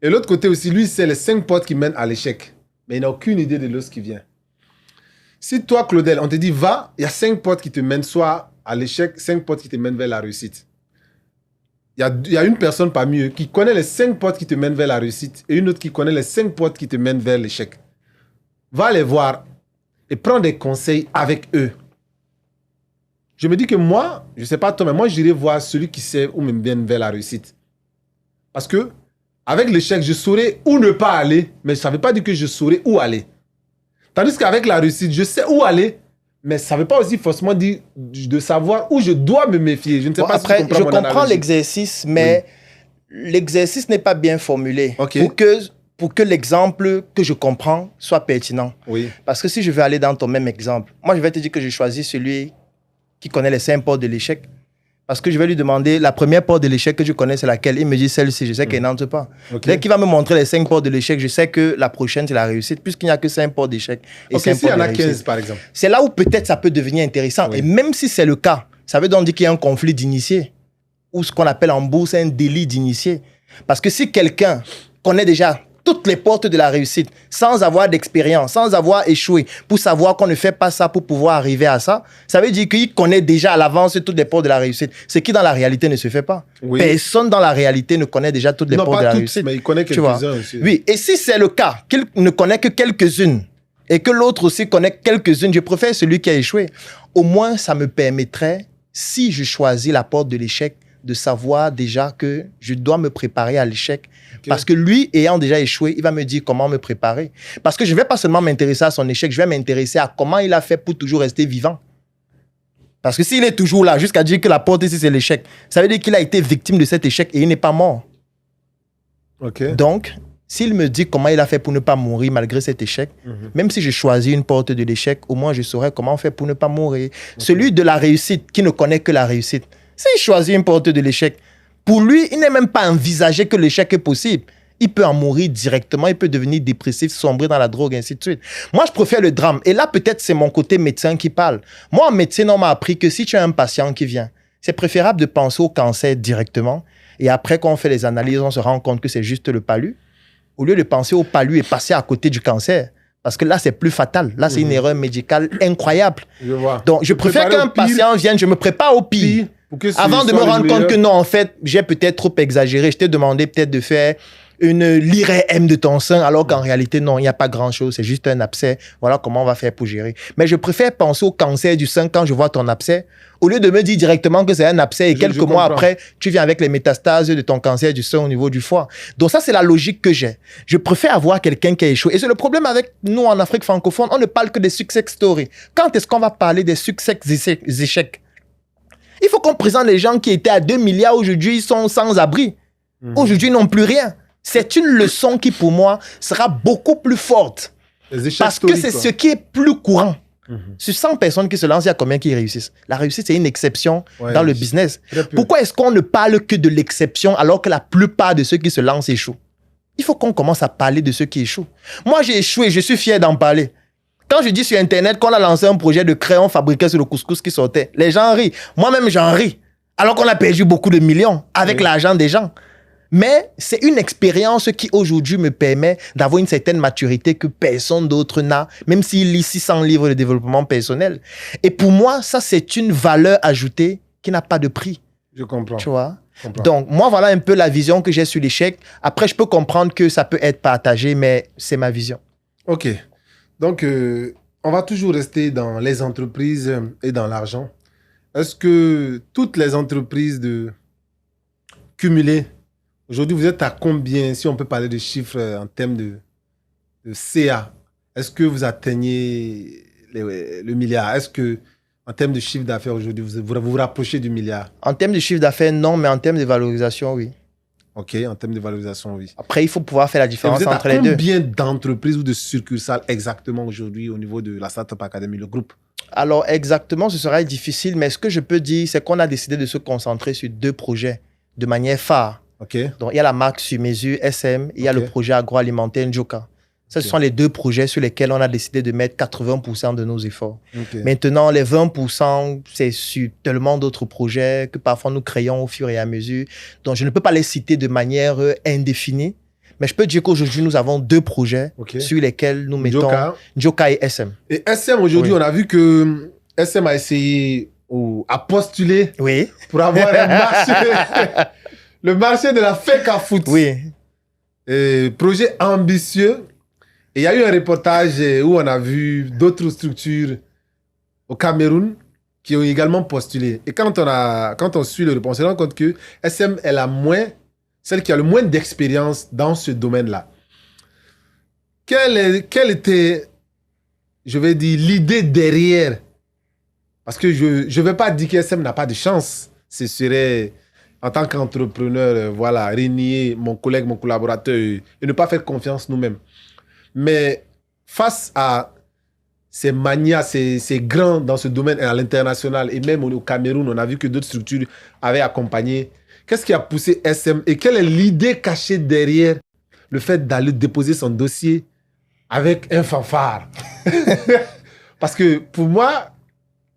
Et l'autre côté aussi, lui, c'est les 5 portes qui mènent à l'échec, mais il n'a aucune idée de l'autre qui vient. Si toi, Claudel, on te dit, va, il y a 5 portes qui te mènent soit à l'échec, 5 portes qui te mènent vers la réussite. Il y a une personne parmi eux qui connaît les 5 portes qui te mènent vers la réussite et une autre qui connaît les 5 portes qui te mènent vers l'échec. Va les voir et prends des conseils avec eux. Je me dis que moi, je ne sais pas toi, mais moi, j'irai voir celui qui sait où me mène vers la réussite. Parce que avec l'échec, je saurais où ne pas aller, mais ça ne veut pas dire que je saurais où aller. Tandis qu'avec la réussite, je sais où aller, mais ça ne veut pas aussi forcément dire de savoir où je dois me méfier. Je ne sais pas après, si tu comprends je comprends l'exercice, mais l'exercice n'est pas bien formulé pour que l'exemple que je comprends soit pertinent. Oui. Parce que si je veux aller dans ton même exemple, moi, je vais te dire que je choisis celui qui connaît les 5 portes de l'échec. Parce que je vais lui demander, la première porte de l'échec que je connais, c'est laquelle? Il me dit celle-ci, je sais qu'elle n'entre pas. Dès qu'il va me montrer les 5 portes de l'échec, je sais que la prochaine, c'est la réussite, puisqu'il n'y a que 5 portes d'échec. Et s'il y en a 15, par exemple. C'est là où peut-être ça peut devenir intéressant. Et même si c'est le cas, ça veut donc dire qu'il y a un conflit d'initiés, ou ce qu'on appelle en bourse un délit d'initié. Parce que si quelqu'un connaît déjà toutes les portes de la réussite, sans avoir d'expérience, sans avoir échoué, pour savoir qu'on ne fait pas ça pour pouvoir arriver à ça, ça veut dire qu'il connaît déjà à l'avance toutes les portes de la réussite, ce qui dans la réalité ne se fait pas. Oui. Personne dans la réalité ne connaît déjà toutes les portes de la réussite. Mais il connaît quelques-uns aussi. Oui, et si c'est le cas, qu'il ne connaît que quelques-unes, et que l'autre aussi connaît quelques-unes, je préfère celui qui a échoué. Au moins, ça me permettrait, si je choisis la porte de l'échec, de savoir déjà que je dois me préparer à l'échec. Parce que lui, ayant déjà échoué, il va me dire comment me préparer. Parce que je ne vais pas seulement m'intéresser à son échec, je vais m'intéresser à comment il a fait pour toujours rester vivant. Parce que s'il est toujours là, jusqu'à dire que la porte ici, c'est l'échec, ça veut dire qu'il a été victime de cet échec et il n'est pas mort. Donc, s'il me dit comment il a fait pour ne pas mourir malgré cet échec, même si je choisis une porte de l'échec, au moins je saurais comment faire pour ne pas mourir. Celui de la réussite, qui ne connaît que la réussite, s'il choisit une porte de l'échec, pour lui, il n'est même pas envisagé que l'échec est possible. Il peut en mourir directement, il peut devenir dépressif, sombrer dans la drogue, ainsi de suite. Moi, je préfère le drame. Et là, peut-être, c'est mon côté médecin qui parle. Moi, en médecine, on m'a appris que si tu as un patient qui vient, c'est préférable de penser au cancer directement. Et après, quand on fait les analyses, on se rend compte que c'est juste le palu. Au lieu de penser au palu et passer à côté du cancer. Parce que là, c'est plus fatal. Là, c'est une erreur médicale incroyable. Je vois. Donc, je préfère qu'un patient vienne, je me prépare au pire. Avant de me rendre compte que non, en fait, j'ai peut-être trop exagéré. Je t'ai demandé peut-être de faire une l'IRM de ton sein, alors qu'en réalité, non, il n'y a pas grand-chose. C'est juste un abcès. Voilà comment on va faire pour gérer. Mais je préfère penser au cancer du sein quand je vois ton abcès, au lieu de me dire directement que c'est un abcès et quelques mois après, tu viens avec les métastases de ton cancer du sein au niveau du foie. Donc ça, c'est la logique que j'ai. Je préfère avoir quelqu'un qui a échoué. Et c'est le problème avec nous en Afrique francophone. On ne parle que des success stories. Quand est-ce qu'on va parler des succès échecs? Il faut qu'on présente les gens qui étaient à 2 milliards, aujourd'hui, ils sont sans abri. Aujourd'hui, ils n'ont plus rien. C'est une leçon qui, pour moi, sera beaucoup plus forte. Parce que c'est ce qui est plus courant. Sur 100 personnes qui se lancent, il y a combien qui réussissent? La réussite, c'est une exception dans le business. Pourquoi est-ce qu'on ne parle que de l'exception alors que la plupart de ceux qui se lancent échouent? Il faut qu'on commence à parler de ceux qui échouent. Moi, j'ai échoué, je suis fier d'en parler. Quand je dis sur Internet qu'on a lancé un projet de crayon fabriqué sur le couscous qui sortait, les gens rient. Moi-même, j'en ris. Alors qu'on a perdu beaucoup de millions avec l'argent des gens. Mais c'est une expérience qui, aujourd'hui, me permet d'avoir une certaine maturité que personne d'autre n'a, même s'il lit 600 livres de développement personnel. Et pour moi, ça, c'est une valeur ajoutée qui n'a pas de prix. Je comprends. Tu vois? Donc, moi, voilà un peu la vision que j'ai sur l'échec. Après, je peux comprendre que ça peut être partagé, mais c'est ma vision. OK. Donc, on va toujours rester dans les entreprises et dans l'argent. Est-ce que toutes les entreprises cumulées, aujourd'hui, vous êtes à combien, si on peut parler de chiffres en termes de CA? Est-ce que vous atteignez le milliard? Est-ce que, en termes de chiffre d'affaires aujourd'hui, vous vous rapprochez du milliard? En termes de chiffre d'affaires, non, mais en termes de valorisation, oui. OK, en termes de valorisation, oui. Après, il faut pouvoir faire la différence entre les deux. Vous êtes à combien d'entreprises ou de succursales exactement aujourd'hui au niveau de la Startup Academy, le groupe? Alors, exactement, ce sera difficile, mais ce que je peux dire, c'est qu'on a décidé de se concentrer sur 2 projets de manière phare. OK. Donc, il y a la marque sur mesure SM, il y a le projet agroalimentaire Njoka. Ça, ce sont les 2 projets sur lesquels on a décidé de mettre 80% de nos efforts. Okay. Maintenant, les 20%, c'est sur tellement d'autres projets que parfois nous créons au fur et à mesure. Donc, je ne peux pas les citer de manière indéfinie. Mais je peux dire qu'aujourd'hui, nous avons 2 projets sur lesquels nous mettons Njoka et SM. Et SM, aujourd'hui, on a vu que SM a essayé à postuler pour avoir un marché, le marché de la fake à foot. Oui. Projet ambitieux. Et il y a eu un reportage où on a vu d'autres structures au Cameroun qui ont également postulé. Et quand on suit le report, on se rend compte que SM est celle qui a le moins d'expérience dans ce domaine-là. Quelle était, je vais dire, l'idée derrière? Parce que je ne vais pas dire que SM n'a pas de chance. Ce serait, en tant qu'entrepreneur, renier mon collègue, mon collaborateur et ne pas faire confiance nous-mêmes. Mais face à ces manias, ces grands dans ce domaine à l'international et même au Cameroun, on a vu que d'autres structures avaient accompagné. Qu'est-ce qui a poussé SM et quelle est l'idée cachée derrière le fait d'aller déposer son dossier avec un fanfare? Parce que pour moi,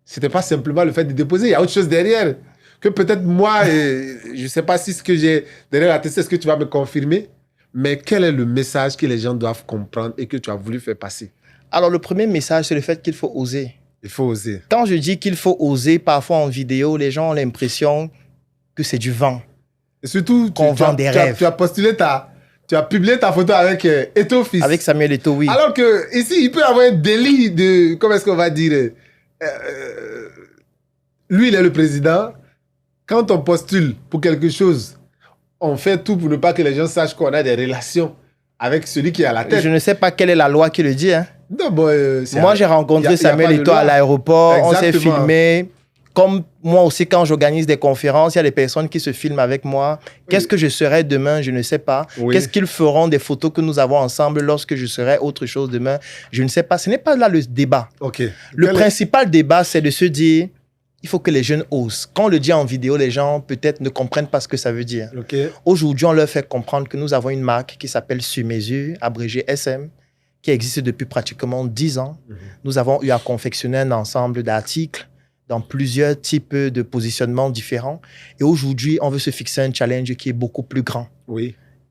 ce n'était pas simplement le fait de déposer, il y a autre chose derrière. Que peut-être moi, je ne sais pas si ce que j'ai derrière la tête, est-ce que tu vas me confirmer? Mais quel est le message que les gens doivent comprendre et que tu as voulu faire passer? Alors, le premier message, c'est le fait qu'il faut oser. Il faut oser. Quand je dis qu'il faut oser, parfois en vidéo, les gens ont l'impression que c'est du vent. Et surtout, qu'on vend des rêves. Tu as postulé tu as publié ta photo avec Eto'o Fils. Avec Samuel Eto'o, oui. Alors que ici, il peut y avoir un délit de, comment est-ce qu'on va dire, lui, il est le président. Quand on postule pour quelque chose, on fait tout pour ne pas que les gens sachent qu'on a des relations avec celui qui est à la tête. Je ne sais pas quelle est la loi qui le dit. Hein. Non, bon, moi, j'ai rencontré Samuel Eto'o à l'aéroport. Exactement. On s'est filmé. Comme moi aussi, quand j'organise des conférences, il y a des personnes qui se filment avec moi. Qu'est-ce que je serai demain? Je ne sais pas. Qu'est-ce qu'ils feront des photos que nous avons ensemble lorsque je serai autre chose demain? Je ne sais pas. Ce n'est pas là le débat. Le principal débat, c'est de se dire, il faut que les jeunes osent. Quand on le dit en vidéo, les gens peut-être ne comprennent pas ce que ça veut dire. Aujourd'hui, on leur fait comprendre que nous avons une marque qui s'appelle Sur Mesure, abrégée SM, qui existe depuis pratiquement 10 ans. Nous avons eu à confectionner un ensemble d'articles dans plusieurs types de positionnements différents. Et aujourd'hui, on veut se fixer un challenge qui est beaucoup plus grand.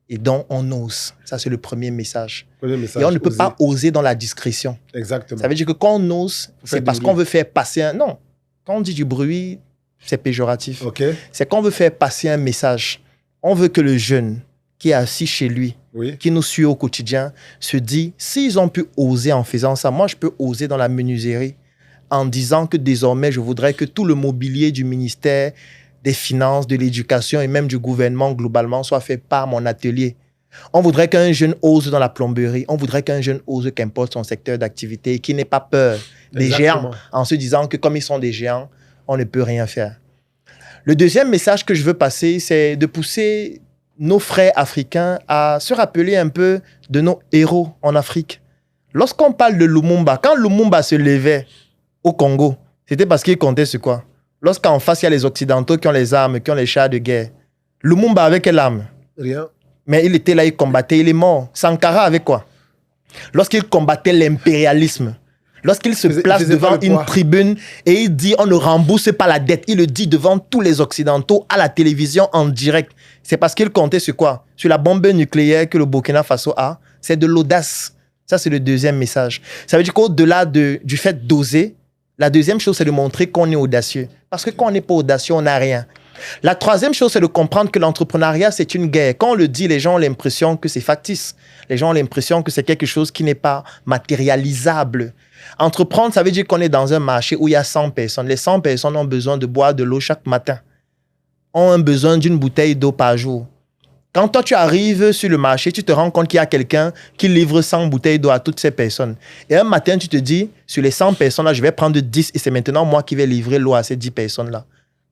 Et dont on ose. Ça, c'est le premier message. Et on ne peut pas oser dans la discrétion. Exactement. Ça veut dire que quand on ose, c'est parce qu'on veut faire passer un... Non. Quand on dit du bruit, c'est péjoratif. C'est qu'on veut faire passer un message. On veut que le jeune qui est assis chez lui, qui nous suit au quotidien, se dit, s'ils ont pu oser en faisant ça, moi, je peux oser dans la menuiserie en disant que désormais, je voudrais que tout le mobilier du ministère des Finances, de l'Éducation et même du gouvernement globalement soit fait par mon atelier. On voudrait qu'un jeune ose dans la plomberie. On voudrait qu'un jeune ose qu'importe son secteur d'activité et qu'il n'ait pas peur des géants en se disant que comme ils sont des géants, on ne peut rien faire. Le deuxième message que je veux passer, c'est de pousser nos frères africains à se rappeler un peu de nos héros en Afrique. Lorsqu'on parle de Lumumba, quand Lumumba se levait au Congo, c'était parce qu'il comptait sur quoi? Lorsqu'en face, il y a les Occidentaux qui ont les armes, qui ont les chars de guerre. Lumumba avec quelle arme? Rien. Mais il était là, il combattait, il est mort. Sankara avec quoi? Lorsqu'il combattait l'impérialisme, lorsqu'il se place devant une tribune et il dit on ne rembourse pas la dette, il le dit devant tous les Occidentaux à la télévision en direct. C'est parce qu'il comptait sur quoi? Sur la bombe nucléaire que le Burkina Faso a. C'est de l'audace. Ça, c'est le deuxième message. Ça veut dire qu'au-delà du fait d'oser, la deuxième chose, c'est de montrer qu'on est audacieux. Parce que quand on n'est pas audacieux, on n'a rien. La troisième chose, c'est de comprendre que l'entrepreneuriat, c'est une guerre. Quand on le dit, les gens ont l'impression que c'est factice. Les gens ont l'impression que c'est quelque chose qui n'est pas matérialisable. Entreprendre, ça veut dire qu'on est dans un marché où il y a 100 personnes. Les 100 personnes ont besoin de boire de l'eau chaque matin. Ont un besoin d'une bouteille d'eau par jour. Quand toi, tu arrives sur le marché, tu te rends compte qu'il y a quelqu'un qui livre 100 bouteilles d'eau à toutes ces personnes. Et un matin, tu te dis, sur les 100 personnes-là, je vais prendre 10 et c'est maintenant moi qui vais livrer l'eau à ces 10 personnes-là.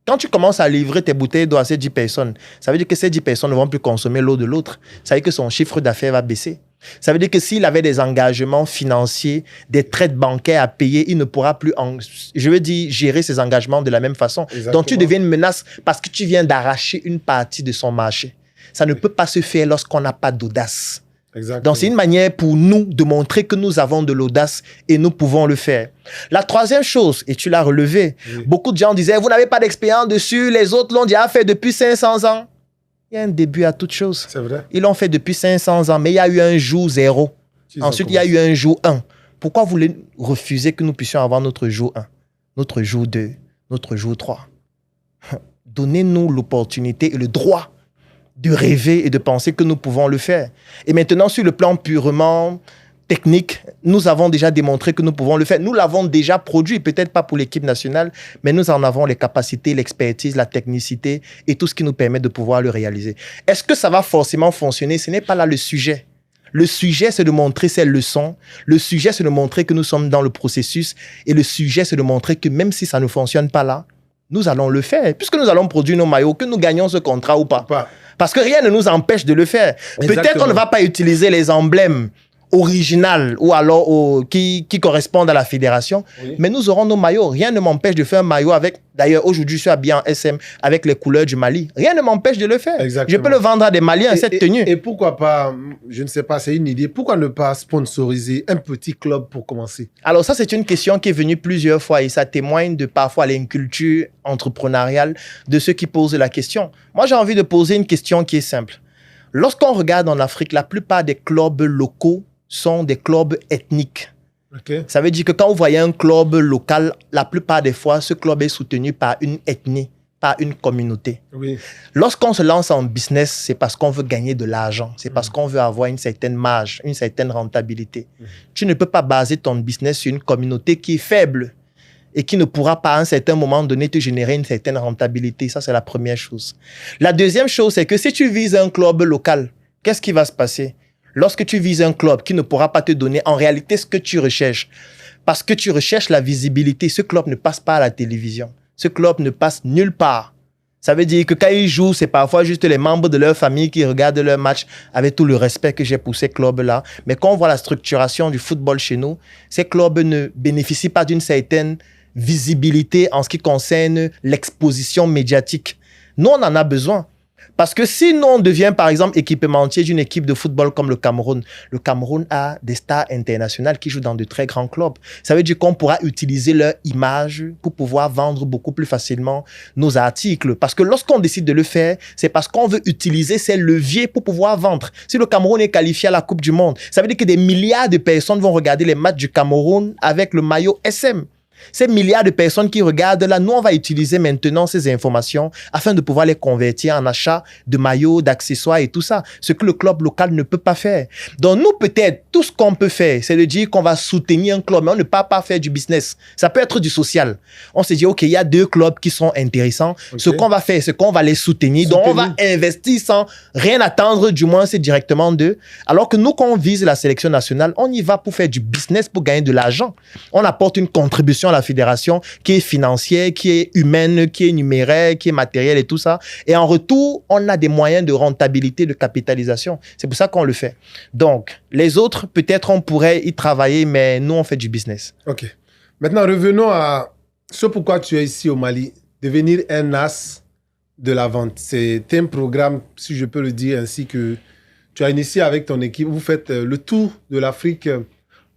Quand tu commences à livrer tes bouteilles d'eau à ces 10 personnes, ça veut dire que ces 10 personnes ne vont plus consommer l'eau de l'autre. Ça veut dire que son chiffre d'affaires va baisser. Ça veut dire que s'il avait des engagements financiers, des traites bancaires à payer, il ne pourra plus, gérer ses engagements de la même façon. Exactement. Donc, tu deviens une menace parce que tu viens d'arracher une partie de son marché. Ça ne peut pas se faire lorsqu'on n'a pas d'audace. Exactement. Donc, c'est une manière pour nous de montrer que nous avons de l'audace et nous pouvons le faire. La troisième chose, et tu l'as relevé, beaucoup de gens disaient, vous n'avez pas d'expérience dessus, les autres l'ont déjà fait depuis 500 ans. Il y a un début à toute chose. C'est vrai. Ils l'ont fait depuis 500 ans, mais il y a eu un jour 0. Ensuite, il y a eu un jour 1. Pourquoi vous voulez refuser que nous puissions avoir notre jour 1, notre jour 2, notre jour 3? Donnez-nous l'opportunité et le droit de rêver et de penser que nous pouvons le faire. Et maintenant, sur le plan purement technique, nous avons déjà démontré que nous pouvons le faire. Nous l'avons déjà produit, peut-être pas pour l'équipe nationale, mais nous en avons les capacités, l'expertise, la technicité et tout ce qui nous permet de pouvoir le réaliser. Est-ce que ça va forcément fonctionner? Ce n'est pas là le sujet. Le sujet, c'est de montrer ces leçons. Le sujet, c'est de montrer que nous sommes dans le processus. Et le sujet, c'est de montrer que même si ça ne fonctionne pas là, nous allons le faire. Puisque nous allons produire nos maillots, que nous gagnons ce contrat ou pas. Parce que rien ne nous empêche de le faire. Exactement. Peut-être qu'on ne va pas utiliser les emblèmes originales ou alors qui correspondent à la fédération, mais nous aurons nos maillots. Rien ne m'empêche de faire un maillot avec... D'ailleurs, aujourd'hui, je suis habillé en SM avec les couleurs du Mali. Rien ne m'empêche de le faire. Exactement. Je peux le vendre à des Maliens, cette tenue. Et pourquoi pas, je ne sais pas, c'est une idée, pourquoi ne pas sponsoriser un petit club pour commencer? Alors ça, c'est une question qui est venue plusieurs fois et ça témoigne de parfois l'inculture entrepreneuriale de ceux qui posent la question. Moi, j'ai envie de poser une question qui est simple. Lorsqu'on regarde en Afrique, la plupart des clubs locaux sont des clubs ethniques. Ça veut dire que quand vous voyez un club local, la plupart des fois, ce club est soutenu par une ethnie, par une communauté. Lorsqu'on se lance en business, c'est parce qu'on veut gagner de l'argent. C'est parce qu'on veut avoir une certaine marge, une certaine rentabilité. Tu ne peux pas baser ton business sur une communauté qui est faible et qui ne pourra pas à un certain moment donné te générer une certaine rentabilité. Ça, c'est la première chose. La deuxième chose, c'est que si tu vises un club local, qu'est-ce qui va se passer? Lorsque tu vises un club qui ne pourra pas te donner en réalité ce que tu recherches, parce que tu recherches la visibilité, ce club ne passe pas à la télévision. Ce club ne passe nulle part. Ça veut dire que quand ils jouent, c'est parfois juste les membres de leur famille qui regardent leur match avec tout le respect que j'ai pour ces clubs-là. Mais quand on voit la structuration du football chez nous, ces clubs ne bénéficient pas d'une certaine visibilité en ce qui concerne l'exposition médiatique. Nous, on en a besoin. Parce que si nous, on devient, par exemple, équipementier d'une équipe de football comme le Cameroun a des stars internationales qui jouent dans de très grands clubs. Ça veut dire qu'on pourra utiliser leur image pour pouvoir vendre beaucoup plus facilement nos articles. Parce que lorsqu'on décide de le faire, c'est parce qu'on veut utiliser ces leviers pour pouvoir vendre. Si le Cameroun est qualifié à la Coupe du Monde, ça veut dire que des milliards de personnes vont regarder les matchs du Cameroun avec le maillot SM. Ces milliards de personnes qui regardent là, nous, on va utiliser maintenant ces informations afin de pouvoir les convertir en achat de maillots, d'accessoires et tout ça. Ce que le club local ne peut pas faire. Donc, nous, peut-être, tout ce qu'on peut faire, c'est de dire qu'on va soutenir un club, mais on ne peut pas faire du business. Ça peut être du social. On se dit, OK, il y a 2 clubs qui sont intéressants. Ce qu'on va faire, c'est qu'on va les soutenir. Donc, on va investir sans rien attendre, du moins, c'est directement d'eux. Alors que nous, quand on vise la sélection nationale, on y va pour faire du business, pour gagner de l'argent. On apporte une contribution à la fédération qui est financière, qui est humaine, qui est numéraire, qui est matérielle et tout ça. Et en retour, on a des moyens de rentabilité, de capitalisation. C'est pour ça qu'on le fait. Donc, les autres, peut-être on pourrait y travailler, mais nous, on fait du business. OK. Maintenant, revenons à ce pourquoi tu es ici au Mali. Devenir un as de la vente. C'est un programme, si je peux le dire ainsi, que tu as initié avec ton équipe. Vous faites le tour de l'Afrique,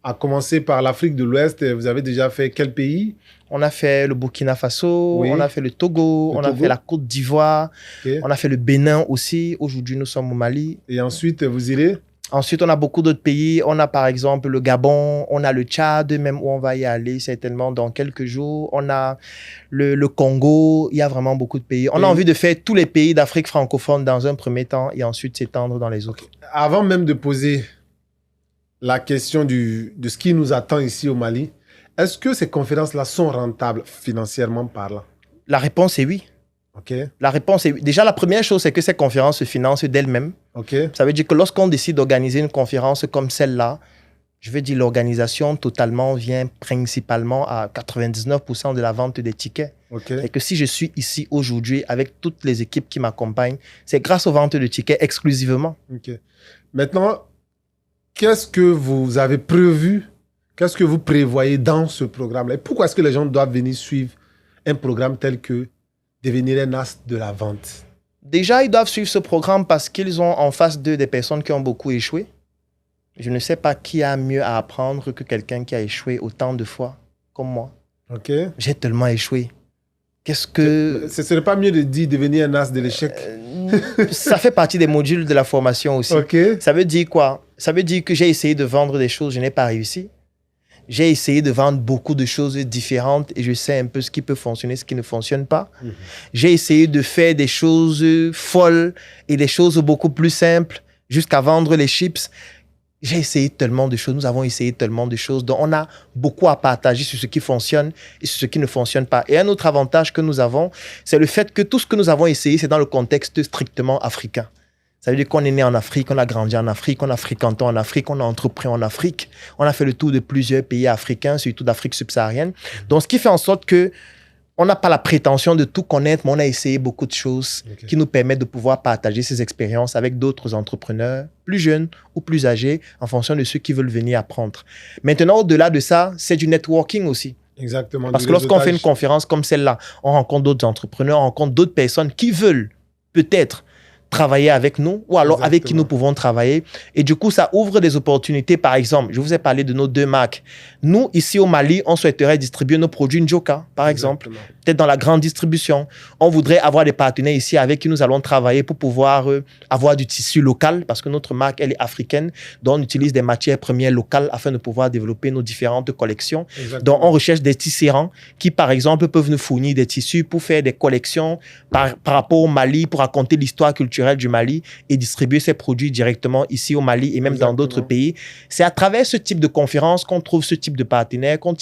à commencer par l'Afrique de l'Ouest. Vous avez déjà fait quel pays? On a fait le Burkina Faso, on a fait le Togo, on a fait la Côte d'Ivoire, on a fait le Bénin aussi. Aujourd'hui, nous sommes au Mali. Et ensuite, vous irez? Ensuite, on a beaucoup d'autres pays. On a par exemple le Gabon, on a le Tchad, même où on va y aller certainement dans quelques jours. On a le Congo, il y a vraiment beaucoup de pays. On a envie de faire tous les pays d'Afrique francophone dans un premier temps et ensuite s'étendre dans les autres. Avant même de poser la question de ce qui nous attend ici au Mali, est-ce que ces conférences-là sont rentables financièrement parlant? La réponse est oui. Okay. La réponse est oui. Déjà, la première chose, c'est que ces conférences se financent d'elles-mêmes. Okay. Ça veut dire que lorsqu'on décide d'organiser une conférence comme celle-là, je veux dire, l'organisation totalement vient principalement à 99% de la vente des tickets. Okay. Et que si je suis ici aujourd'hui avec toutes les équipes qui m'accompagnent, c'est grâce aux ventes de tickets exclusivement. Okay. Maintenant, qu'est-ce que vous avez prévu? Qu'est-ce que vous prévoyez dans ce programme-là? Et pourquoi est-ce que les gens doivent venir suivre un programme tel que devenir un as de la vente? Déjà, ils doivent suivre ce programme parce qu'ils ont en face d'eux des personnes qui ont beaucoup échoué. Je ne sais pas qui a mieux à apprendre que quelqu'un qui a échoué autant de fois comme moi. Ok. J'ai tellement échoué. Qu'est-ce que... Ce serait pas mieux de dire devenir un as de l'échec? Ça fait partie des modules de la formation aussi. Ok. Ça veut dire quoi? Ça veut dire que j'ai essayé de vendre des choses, je n'ai pas réussi. J'ai essayé de vendre beaucoup de choses différentes et je sais un peu ce qui peut fonctionner, ce qui ne fonctionne pas. J'ai essayé de faire des choses folles et des choses beaucoup plus simples jusqu'à vendre les chips. J'ai essayé tellement de choses, nous avons essayé tellement de choses. Donc, on a beaucoup à partager sur ce qui fonctionne et sur ce qui ne fonctionne pas. Et un autre avantage que nous avons, c'est le fait que tout ce que nous avons essayé, c'est dans le contexte strictement africain. Ça veut dire qu'on est né en Afrique, on a grandi en Afrique, on a fréquenté en Afrique, on a entrepris en Afrique. On a fait le tour de plusieurs pays africains, surtout d'Afrique subsaharienne. Donc, ce qui fait en sorte que on n'a pas la prétention de tout connaître, mais on a essayé beaucoup de choses qui nous permettent de pouvoir partager ces expériences avec d'autres entrepreneurs, plus jeunes ou plus âgés, en fonction de ceux qui veulent venir apprendre. Maintenant, au-delà de ça, c'est du networking aussi. Exactement. Parce que lorsqu'on fait une conférence comme celle-là, on rencontre d'autres entrepreneurs, on rencontre d'autres personnes qui veulent peut-être travailler avec nous ou alors avec qui nous pouvons travailler. Et du coup, ça ouvre des opportunités. Par exemple, je vous ai parlé de nos 2 marques. Nous, ici au Mali, on souhaiterait distribuer nos produits Njoka, par exemple. Peut-être dans la grande distribution. On voudrait avoir des partenaires ici avec qui nous allons travailler pour pouvoir avoir du tissu local parce que notre marque, elle est africaine. Donc, on utilise des matières premières locales afin de pouvoir développer nos différentes collections. Donc, on recherche des tisserands qui, par exemple, peuvent nous fournir des tissus pour faire des collections par rapport au Mali, pour raconter l'histoire culturelle du Mali et distribuer ces produits directement ici au Mali et même dans d'autres pays. C'est à travers ce type de conférence qu'on trouve ce type de partenaires, qu'on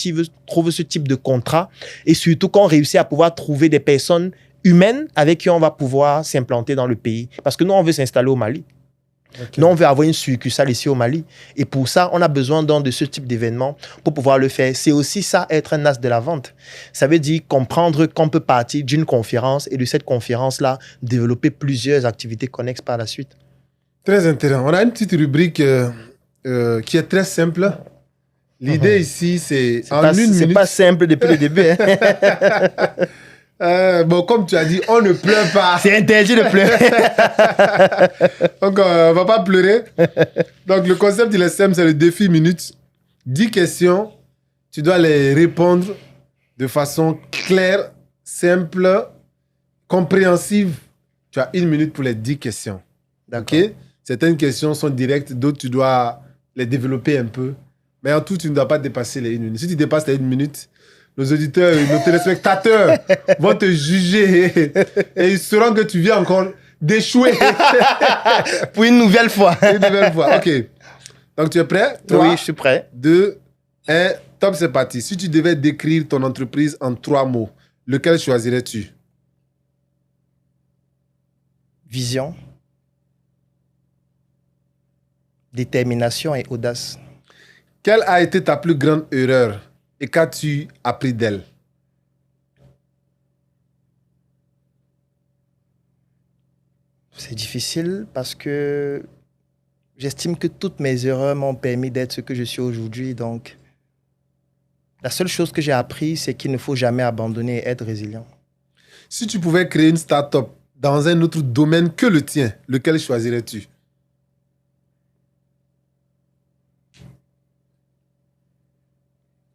trouve ce type de contrat et surtout qu'on réussit à pouvoir trouver des personnes humaines avec qui on va pouvoir s'implanter dans le pays. Parce que nous, on veut s'installer au Mali. Nous, on veut avoir une succursale ici au Mali. Et pour ça, on a besoin donc de ce type d'événement pour pouvoir le faire. C'est aussi ça, être un as de la vente. Ça veut dire comprendre qu'on peut partir d'une conférence et de cette conférence-là, développer plusieurs activités connexes par la suite. Très intéressant. On a une petite rubrique qui est très simple. L'idée ici, c'est en une minute. C'est pas simple depuis le début. Bon, comme tu as dit, on ne pleure pas. C'est interdit de pleurer. Donc, on ne va pas pleurer. Donc, le concept, il est simple, c'est le défi minute. 10 questions, tu dois les répondre de façon claire, simple, compréhensive. Tu as 1 minute pour les 10 questions. D'accord. Ok? Certaines questions sont directes, d'autres, tu dois les développer un peu. Mais en tout, tu ne dois pas dépasser les 1 minute. Si tu dépasses les 1 minute, nos auditeurs, nos téléspectateurs vont te juger et ils sauront que tu viens encore d'échouer. Pour une nouvelle fois. Une nouvelle fois. OK. Donc, tu es prêt? 3, oui, je suis prêt. 2, 1. Top, c'est parti. Si tu devais décrire ton entreprise en 3 mots, lequel choisirais-tu? Vision, détermination et audace. Quelle a été ta plus grande erreur et qu'as-tu appris d'elle? C'est difficile parce que j'estime que toutes mes erreurs m'ont permis d'être ce que je suis aujourd'hui. Donc, la seule chose que j'ai appris, c'est qu'il ne faut jamais abandonner et être résilient. Si tu pouvais créer une start-up dans un autre domaine que le tien, lequel choisirais-tu?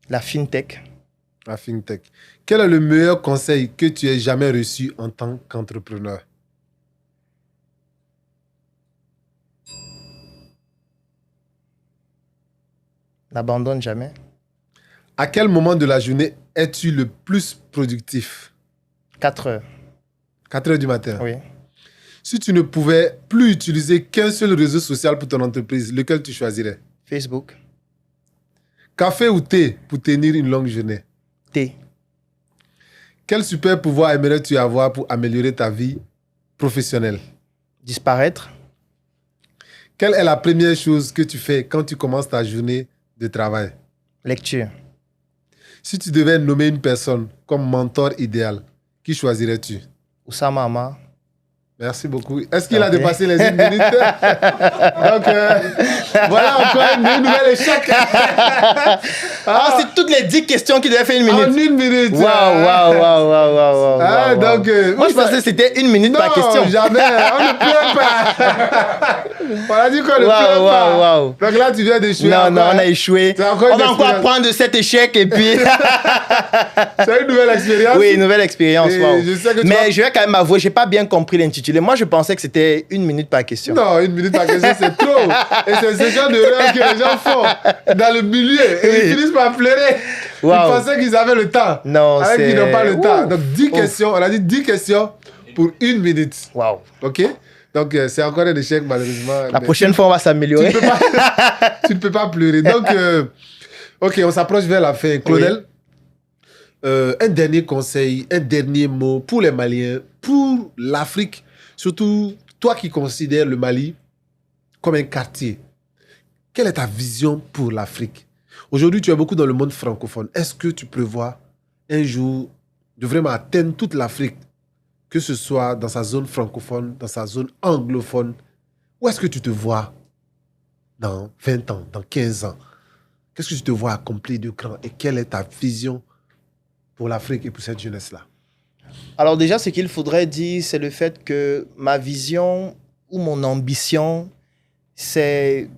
La fintech. La fintech. Quel est le meilleur conseil que tu aies jamais reçu en tant qu'entrepreneur? N'abandonne jamais. À quel moment de la journée es-tu le plus productif? 4 heures. 4 heures du matin. Oui. Si tu ne pouvais plus utiliser qu'un seul réseau social pour ton entreprise, lequel tu choisirais? Facebook. Café ou thé pour tenir une longue journée? Thé. Quel super pouvoir aimerais-tu avoir pour améliorer ta vie professionnelle? Disparaître. Quelle est la première chose que tu fais quand tu commences ta journée de travail? Lecture. Si tu devais nommer une personne comme mentor idéal, qui choisirais-tu? Oussama Hamar. Merci beaucoup. Est-ce qu'il a dépassé les 1 minute? Donc, voilà encore un nouvel échec. C'est toutes les 10 questions qui devaient faire 1 minute. En 1 minute. Waouh. Donc, moi, je pensais que c'était 1 minute par question. Non, jamais. On ne pleure pas. On a dit qu'on ne ferait pas. Wow. Donc là, tu viens d'échouer. Non, on a échoué. On va encore apprendre de cet échec et puis... C'est une nouvelle expérience. Oui, une nouvelle expérience. Wow. Mais je vais quand même avouer, je n'ai pas bien compris l'intitulé. Moi, je pensais que c'était 1 minute par question. Non, 1 minute par question, c'est trop. Et c'est ce genre d'erreur que les gens font dans le milieu. Et ils finissent par pleurer. Wow. Ils pensaient qu'ils avaient le temps. Non, avec qu'ils n'ont pas le temps. Donc 10 questions, on a dit 10 questions pour 1 minute. Wow. OK? Donc c'est encore un échec, malheureusement. La prochaine fois, on va s'améliorer. Tu ne peux pas pleurer. Donc, OK, on s'approche vers la fin. Claudel, un dernier conseil, un dernier mot pour les Maliens, pour l'Afrique, surtout toi qui considères le Mali comme un quartier. Quelle est ta vision pour l'Afrique? Aujourd'hui, tu es beaucoup dans le monde francophone. Est-ce que tu prévois un jour de vraiment atteindre toute l'Afrique, que ce soit dans sa zone francophone, dans sa zone anglophone? Où est-ce que tu te vois dans 20 ans, dans 15 ans? Qu'est-ce que tu te vois accomplir de grand? Et quelle est ta vision pour l'Afrique et pour cette jeunesse-là? Alors déjà, ce qu'il faudrait dire, c'est le fait que ma vision ou mon ambition, c'est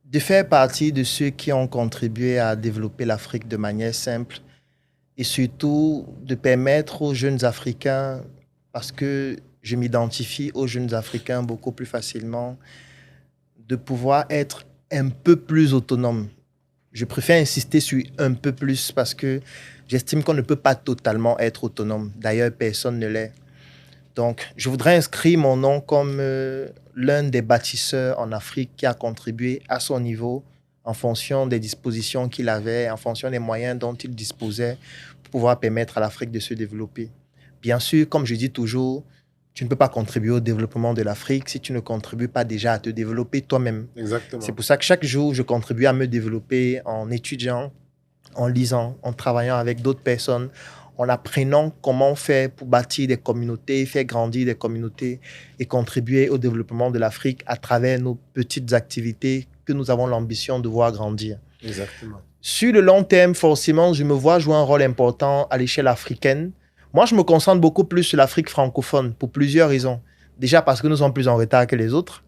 de faire partie de ceux qui ont contribué à développer l'Afrique de manière simple et surtout de permettre aux jeunes Africains, parce que je m'identifie aux jeunes Africains beaucoup plus facilement, de pouvoir être un peu plus autonomes. Je préfère insister sur un peu plus parce que j'estime qu'on ne peut pas totalement être autonome. D'ailleurs, personne ne l'est. Donc, je voudrais inscrire mon nom comme l'un des bâtisseurs en Afrique qui a contribué à son niveau en fonction des dispositions qu'il avait, en fonction des moyens dont il disposait pour pouvoir permettre à l'Afrique de se développer. Bien sûr, comme je dis toujours, tu ne peux pas contribuer au développement de l'Afrique si tu ne contribues pas déjà à te développer toi-même. Exactement. C'est pour ça que chaque jour, je contribue à me développer en étudiant, en lisant, en travaillant avec d'autres personnes, en apprenant comment faire pour bâtir des communautés, faire grandir des communautés et contribuer au développement de l'Afrique à travers nos petites activités que nous avons l'ambition de voir grandir. Exactement. Sur le long terme, forcément, je me vois jouer un rôle important à l'échelle africaine. Moi, je me concentre beaucoup plus sur l'Afrique francophone pour plusieurs raisons. Déjà parce que nous sommes plus en retard que les autres.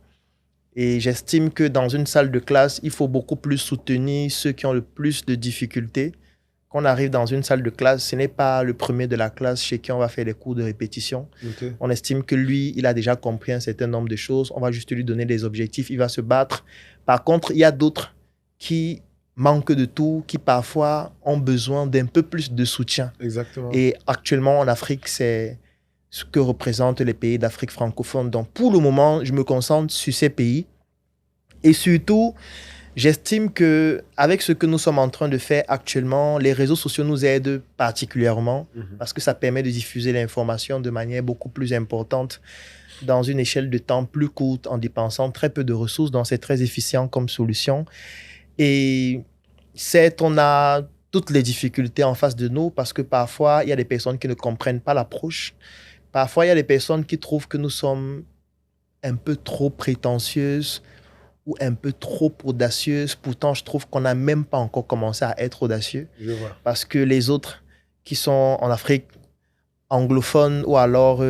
Et j'estime que dans une salle de classe, il faut beaucoup plus soutenir ceux qui ont le plus de difficultés. Quand on arrive dans une salle de classe, ce n'est pas le premier de la classe chez qui on va faire des cours de répétition. Okay. On estime que lui, il a déjà compris un certain nombre de choses. On va juste lui donner des objectifs. Il va se battre. Par contre, il y a d'autres qui manquent de tout, qui parfois ont besoin d'un peu plus de soutien. Exactement. Et actuellement, en Afrique, c'est ce que représentent les pays d'Afrique francophone. Donc, pour le moment, je me concentre sur ces pays. Et surtout, j'estime qu'avec ce que nous sommes en train de faire actuellement, les réseaux sociaux nous aident particulièrement parce que ça permet de diffuser l'information de manière beaucoup plus importante dans une échelle de temps plus courte en dépensant très peu de ressources. Donc, c'est très efficient comme solution. Et certes, on a toutes les difficultés en face de nous parce que parfois, il y a des personnes qui ne comprennent pas l'approche. Parfois, il y a des personnes qui trouvent que nous sommes un peu trop prétentieuses ou un peu trop audacieuses. Pourtant, je trouve qu'on n'a même pas encore commencé à être audacieux. Je vois. Parce que les autres qui sont en Afrique anglophone ou alors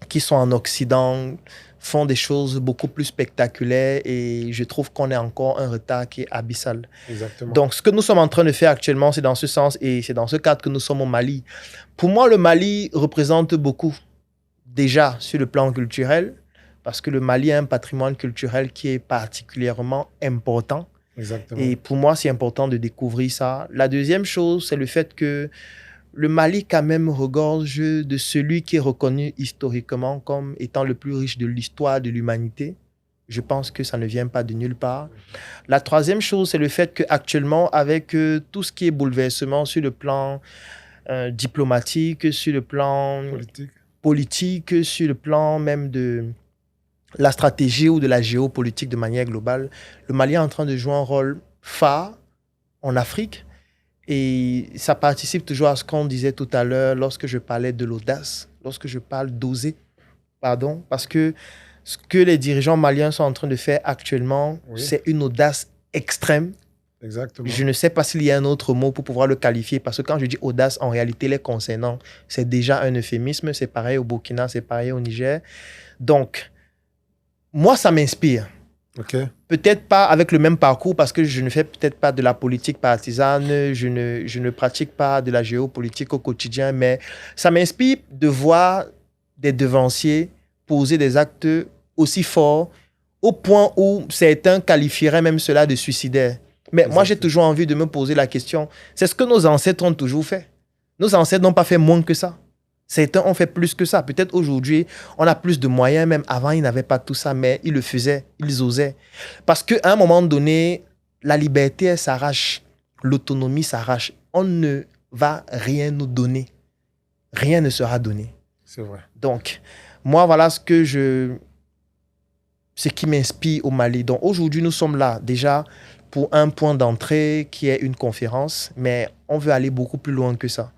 qui sont en Occident font des choses beaucoup plus spectaculaires et je trouve qu'on est encore un retard qui est abyssal. Exactement. Donc, ce que nous sommes en train de faire actuellement, c'est dans ce sens et c'est dans ce cadre que nous sommes au Mali. Pour moi, le Mali représente beaucoup, déjà sur le plan culturel, parce que le Mali a un patrimoine culturel qui est particulièrement important. Exactement. Et pour moi, c'est important de découvrir ça. La deuxième chose, c'est le fait que le Mali, quand même, regorge de celui qui est reconnu historiquement comme étant le plus riche de l'histoire de l'humanité. Je pense que ça ne vient pas de nulle part. La troisième chose, c'est le fait qu'actuellement, avec tout ce qui est bouleversement sur le plan diplomatique, sur le plan politique, sur le plan même de la stratégie ou de la géopolitique de manière globale, le Mali est en train de jouer un rôle phare en Afrique. Et ça participe toujours à ce qu'on disait tout à l'heure lorsque je parlais de l'audace, lorsque je parle d'oser, pardon, parce que ce que les dirigeants maliens sont en train de faire actuellement, c'est une audace extrême. Exactement. Je ne sais pas s'il y a un autre mot pour pouvoir le qualifier, parce que quand je dis audace, en réalité, les concernant, c'est déjà un euphémisme. C'est pareil au Burkina, c'est pareil au Niger. Donc, Moi, ça m'inspire. Ok. Peut-être pas avec le même parcours parce que je ne fais peut-être pas de la politique partisane, je ne pratique pas de la géopolitique au quotidien, mais ça m'inspire de voir des devanciers poser des actes aussi forts au point où certains qualifieraient même cela de suicidaire. Mais moi, j'ai toujours envie de me poser la question, c'est ce que nos ancêtres ont toujours fait. Nos ancêtres n'ont pas fait moins que ça. Certains ont fait plus que ça. Peut-être aujourd'hui, on a plus de moyens. Même avant, ils n'avaient pas tout ça, mais ils le faisaient, ils osaient. Parce qu'à un moment donné, la liberté, elle s'arrache. L'autonomie s'arrache. On ne va rien nous donner. Rien ne sera donné. C'est vrai. Donc, moi, voilà ce qui m'inspire au Mali. Donc, aujourd'hui, nous sommes là déjà pour un point d'entrée qui est une conférence, mais on veut aller beaucoup plus loin que ça.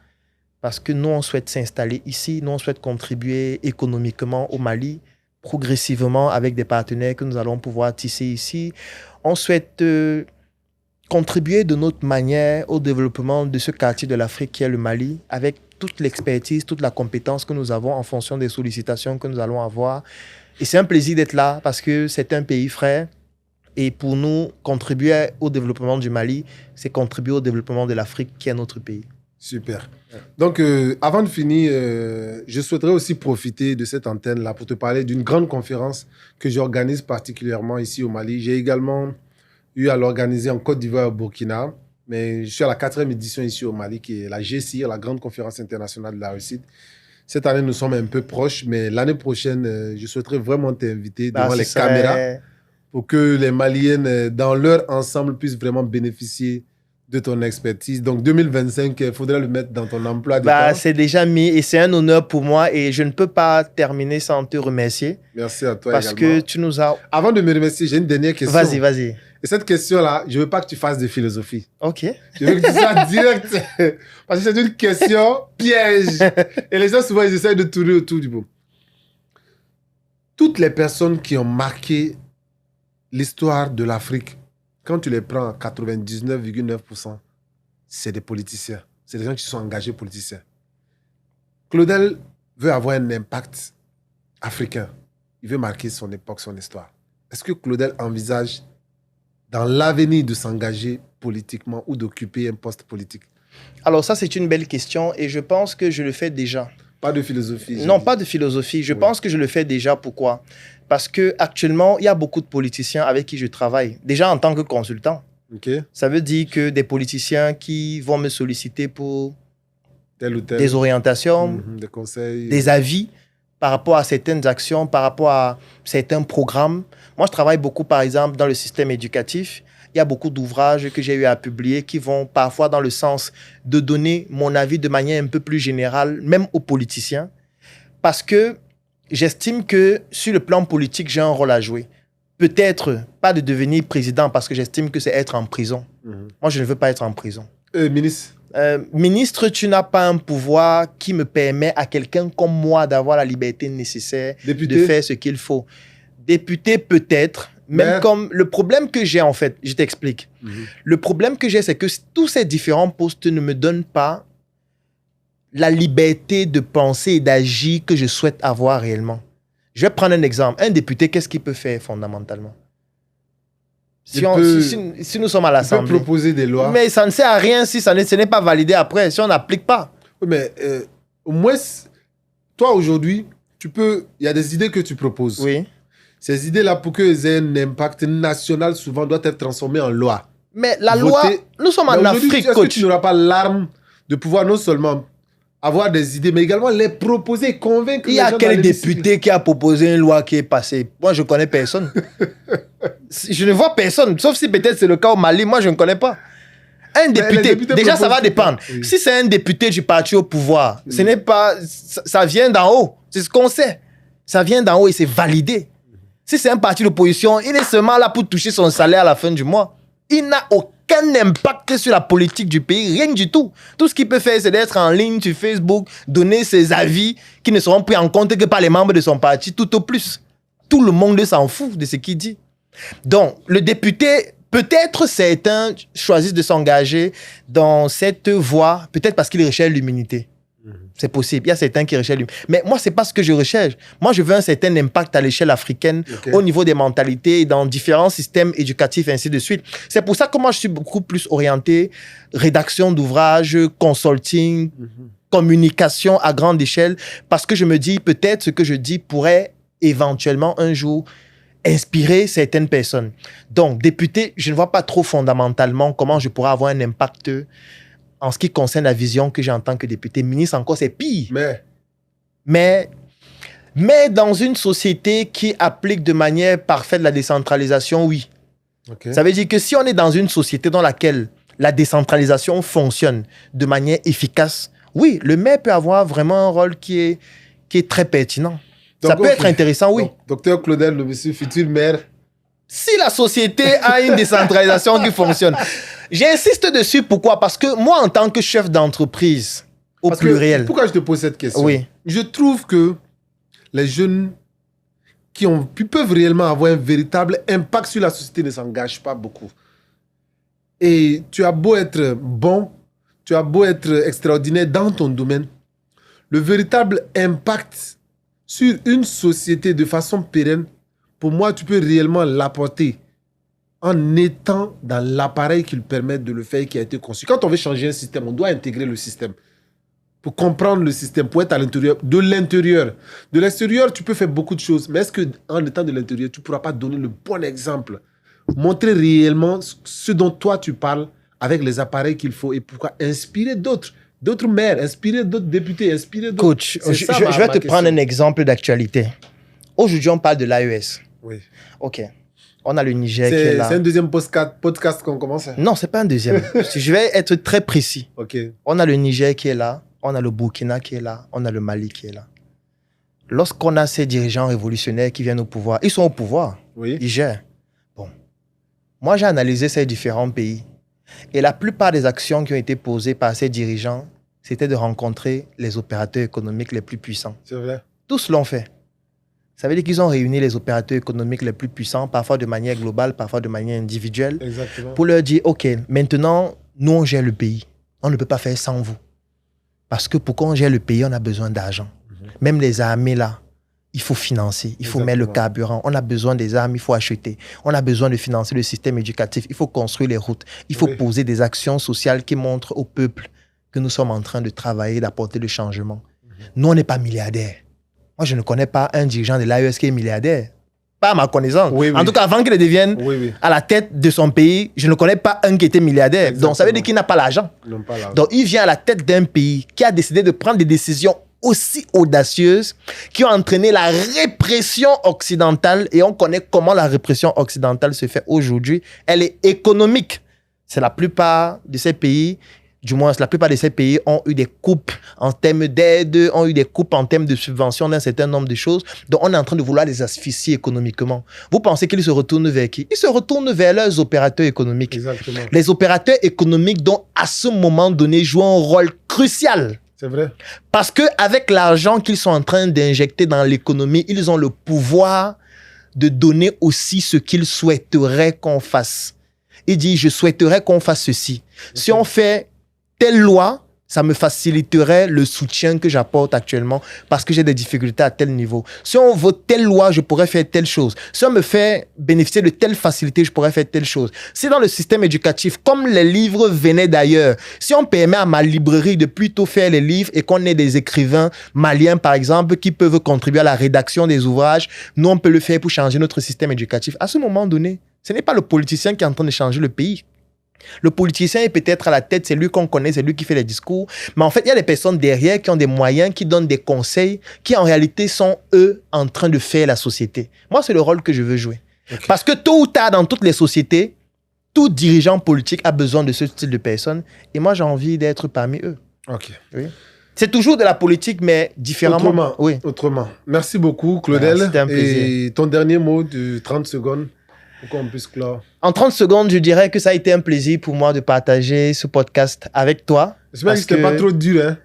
Parce que nous, on souhaite s'installer ici, nous, on souhaite contribuer économiquement au Mali, progressivement avec des partenaires que nous allons pouvoir tisser ici. On souhaite contribuer de notre manière au développement de ce quartier de l'Afrique qui est le Mali, avec toute l'expertise, toute la compétence que nous avons en fonction des sollicitations que nous allons avoir. Et c'est un plaisir d'être là parce que c'est un pays frère. Et pour nous, contribuer au développement du Mali, c'est contribuer au développement de l'Afrique qui est notre pays. Super. Donc, avant de finir, je souhaiterais aussi profiter de cette antenne-là pour te parler d'une grande conférence que j'organise particulièrement ici au Mali. J'ai également eu à l'organiser en Côte d'Ivoire et au Burkina, mais je suis à la 4e édition ici au Mali, qui est la GCIR, la Grande Conférence Internationale de la Réussite. Cette année, nous sommes un peu proches, mais l'année prochaine, je souhaiterais vraiment t'inviter devant les caméras pour que les Maliennes, dans leur ensemble, puissent vraiment bénéficier de ton expertise. Donc, 2025, il faudrait le mettre dans ton emploi de temps. C'est déjà mis et c'est un honneur pour moi et je ne peux pas terminer sans te remercier. Merci à toi parce également. Que tu nous as... Avant de me remercier, j'ai une dernière question. Vas-y. Et cette question-là, je ne veux pas que tu fasses de philosophie. Ok. Je veux que tu sois direct. Parce que c'est une question piège. Et les gens, souvent, ils essayent de tourner autour du pot. Toutes les personnes qui ont marqué l'histoire de l'Afrique, quand tu les prends à 99,9%, c'est des politiciens. C'est des gens qui sont engagés politiciens. Claudel veut avoir un impact africain. Il veut marquer son époque, son histoire. Est-ce que Claudel envisage dans l'avenir de s'engager politiquement ou d'occuper un poste politique? Alors ça, c'est une belle question et je pense que je le fais déjà. Pas de philosophie. Non, pas de philosophie. Je pense que je le fais déjà. Pourquoi? Parce qu'actuellement, il y a beaucoup de politiciens avec qui je travaille, déjà en tant que consultant. Okay. Ça veut dire que des politiciens qui vont me solliciter pour tel ou tel. Des orientations, des conseils, des avis par rapport à certaines actions, par rapport à certains programmes. Moi, je travaille beaucoup, par exemple, dans le système éducatif. Il y a beaucoup d'ouvrages que j'ai eu à publier qui vont parfois dans le sens de donner mon avis de manière un peu plus générale, même aux politiciens, parce que j'estime que sur le plan politique, j'ai un rôle à jouer. Peut-être pas de devenir président parce que j'estime que c'est être en prison. Moi, je ne veux pas être en prison. Ministre? Ministre, tu n'as pas un pouvoir qui me permet à quelqu'un comme moi d'avoir la liberté nécessaire de faire ce qu'il faut. Député, peut-être. Même comme le problème que j'ai, en fait, je t'explique. Le problème que j'ai, c'est que tous ces différents postes ne me donnent pas la liberté de penser et d'agir que je souhaite avoir réellement. Je vais prendre un exemple. Un député, qu'est-ce qu'il peut faire fondamentalement? Si nous sommes à l'Assemblée. Il peut proposer des lois. Mais ça ne sert à rien si ce n'est pas validé après, si on n'applique pas. Oui, mais au moins, toi aujourd'hui, il y a des idées que tu proposes. Oui. Ces idées-là, pour qu'elles aient un impact national, souvent doivent être transformées en loi. Mais la loi, nous sommes en Afrique, coach. Est-ce que tu n'auras pas l'arme de pouvoir non seulement avoir des idées, mais également les proposer, convaincre les gens. Il y a quel député qui a proposé une loi qui est passée? Moi, je ne connais personne. Je ne vois personne, sauf si peut-être c'est le cas au Mali. Moi, je ne connais pas. Un député, déjà, ça va dépendre. Oui. Si c'est un député du parti au pouvoir, ce n'est pas... Ça vient d'en haut. C'est ce qu'on sait. Ça vient d'en haut et c'est validé. Si c'est un parti d'opposition, il est seulement là pour toucher son salaire à la fin du mois. Il n'a aucun impact sur la politique du pays, rien du tout. Tout ce qu'il peut faire, c'est d'être en ligne sur Facebook, donner ses avis qui ne seront pris en compte que par les membres de son parti, tout au plus. Tout le monde s'en fout de ce qu'il dit. Donc, le député, peut-être certains choisissent de s'engager dans cette voie, peut-être parce qu'ils recherchent l'immunité. C'est possible. Il y a certains qui recherchent. Mais moi, c'est pas ce que je recherche. Moi, je veux un certain impact à l'échelle africaine, au niveau des mentalités, dans différents systèmes éducatifs, et ainsi de suite. C'est pour ça que moi, je suis beaucoup plus orienté rédaction d'ouvrages, consulting, communication à grande échelle, parce que je me dis, peut-être ce que je dis pourrait éventuellement un jour inspirer certaines personnes. Donc, député, je ne vois pas trop fondamentalement comment je pourrais avoir un impact en ce qui concerne la vision que j'ai en tant que député. Ministre, encore, c'est pire. Mais dans une société qui applique de manière parfaite la décentralisation, oui. Ça veut dire que si on est dans une société dans laquelle la décentralisation fonctionne de manière efficace, oui, le maire peut avoir vraiment un rôle qui est très pertinent. Donc, ça peut être intéressant, oui. Donc, docteur Claudel, le monsieur futur maire. Si la société a une décentralisation qui fonctionne. J'insiste dessus, pourquoi? Parce que moi, en tant que chef d'entreprise, au pluriel... Pourquoi je te pose cette question? Oui. Je trouve que les jeunes qui peuvent réellement avoir un véritable impact sur la société ne s'engagent pas beaucoup. Et tu as beau être bon, tu as beau être extraordinaire dans ton domaine, le véritable impact sur une société de façon pérenne, pour moi, tu peux réellement l'apporter en étant dans l'appareil qui le permet de le faire et qui a été conçu. Quand on veut changer un système, on doit intégrer le système. Pour comprendre le système, pour être à l'intérieur, de l'intérieur. De l'extérieur, tu peux faire beaucoup de choses, mais est-ce qu'en étant de l'intérieur, tu ne pourras pas donner le bon exemple? Montrer réellement ce dont toi tu parles avec les appareils qu'il faut et pourquoi inspirer d'autres maires, inspirer d'autres députés, inspirer d'autres... Coach, je vais te prendre un exemple d'actualité. Aujourd'hui, on parle de l'AES. Oui. OK. On a le Niger qui est là. C'est un deuxième podcast qu'on commence? Non, ce n'est pas un deuxième. Je vais être très précis. OK. On a le Niger qui est là, on a le Burkina qui est là, on a le Mali qui est là. Lorsqu'on a ces dirigeants révolutionnaires qui viennent au pouvoir, ils sont au pouvoir. Oui. Ils gèrent. Bon. Moi, j'ai analysé ces différents pays. Et la plupart des actions qui ont été posées par ces dirigeants, c'était de rencontrer les opérateurs économiques les plus puissants. C'est vrai. Tous l'ont fait. Ça veut dire qu'ils ont réuni les opérateurs économiques les plus puissants, parfois de manière globale, parfois de manière individuelle, exactement, pour leur dire, OK, maintenant, nous, on gère le pays. On ne peut pas faire sans vous. Parce que pour qu'on gère le pays, on a besoin d'argent. Même les armées, là, il faut financer, il faut mettre le carburant. On a besoin des armes, il faut acheter. On a besoin de financer le système éducatif. Il faut construire les routes. Il faut poser des actions sociales qui montrent au peuple que nous sommes en train de travailler, d'apporter le changement. Nous, on n'est pas milliardaires. Moi, je ne connais pas un dirigeant de l'AES qui est milliardaire. Pas à ma connaissance. En tout cas, avant qu'il ne devienne à la tête de son pays, je ne connais pas un qui était milliardaire. Exactement. Donc, ça veut dire qu'il n'a pas l'argent. Donc, il vient à la tête d'un pays qui a décidé de prendre des décisions aussi audacieuses qui ont entraîné la répression occidentale. Et on connaît comment la répression occidentale se fait aujourd'hui. Elle est économique. C'est la plupart de ces pays... Du moins, la plupart de ces pays ont eu des coupes en termes d'aide, ont eu des coupes en termes de subventions d'un certain nombre de choses. Donc, on est en train de vouloir les asphyxier économiquement. Vous pensez qu'ils se retournent vers qui? Ils se retournent vers leurs opérateurs économiques. Exactement. Les opérateurs économiques dont, à ce moment donné, jouent un rôle crucial. C'est vrai. Parce qu'avec l'argent qu'ils sont en train d'injecter dans l'économie, ils ont le pouvoir de donner aussi ce qu'ils souhaiteraient qu'on fasse. Il dit, je souhaiterais qu'on fasse ceci. Si on fait telle loi, ça me faciliterait le soutien que j'apporte actuellement parce que j'ai des difficultés à tel niveau. Si on vote telle loi, je pourrais faire telle chose. Si on me fait bénéficier de telle facilité, je pourrais faire telle chose. Si dans le système éducatif, comme les livres venaient d'ailleurs, si on permet à ma librairie de plutôt faire les livres et qu'on ait des écrivains maliens, par exemple, qui peuvent contribuer à la rédaction des ouvrages, nous, on peut le faire pour changer notre système éducatif. À ce moment donné, ce n'est pas le politicien qui est en train de changer le pays. Le politicien est peut-être à la tête, c'est lui qu'on connaît, c'est lui qui fait les discours. Mais en fait, il y a des personnes derrière qui ont des moyens, qui donnent des conseils, qui en réalité sont, eux, en train de faire la société. Moi, c'est le rôle que je veux jouer. Okay. Parce que tôt ou tard, dans toutes les sociétés, tout dirigeant politique a besoin de ce style de personnes. Et moi, j'ai envie d'être parmi eux. Ok. Oui. C'est toujours de la politique, mais différemment. Autrement. Merci beaucoup, Claudel. C'était un plaisir. Et ton dernier mot de 30 secondes pour qu'on puisse clore. En 30 secondes, je dirais que ça a été un plaisir pour moi de partager ce podcast avec toi. J'espère que c'était pas trop dur, hein?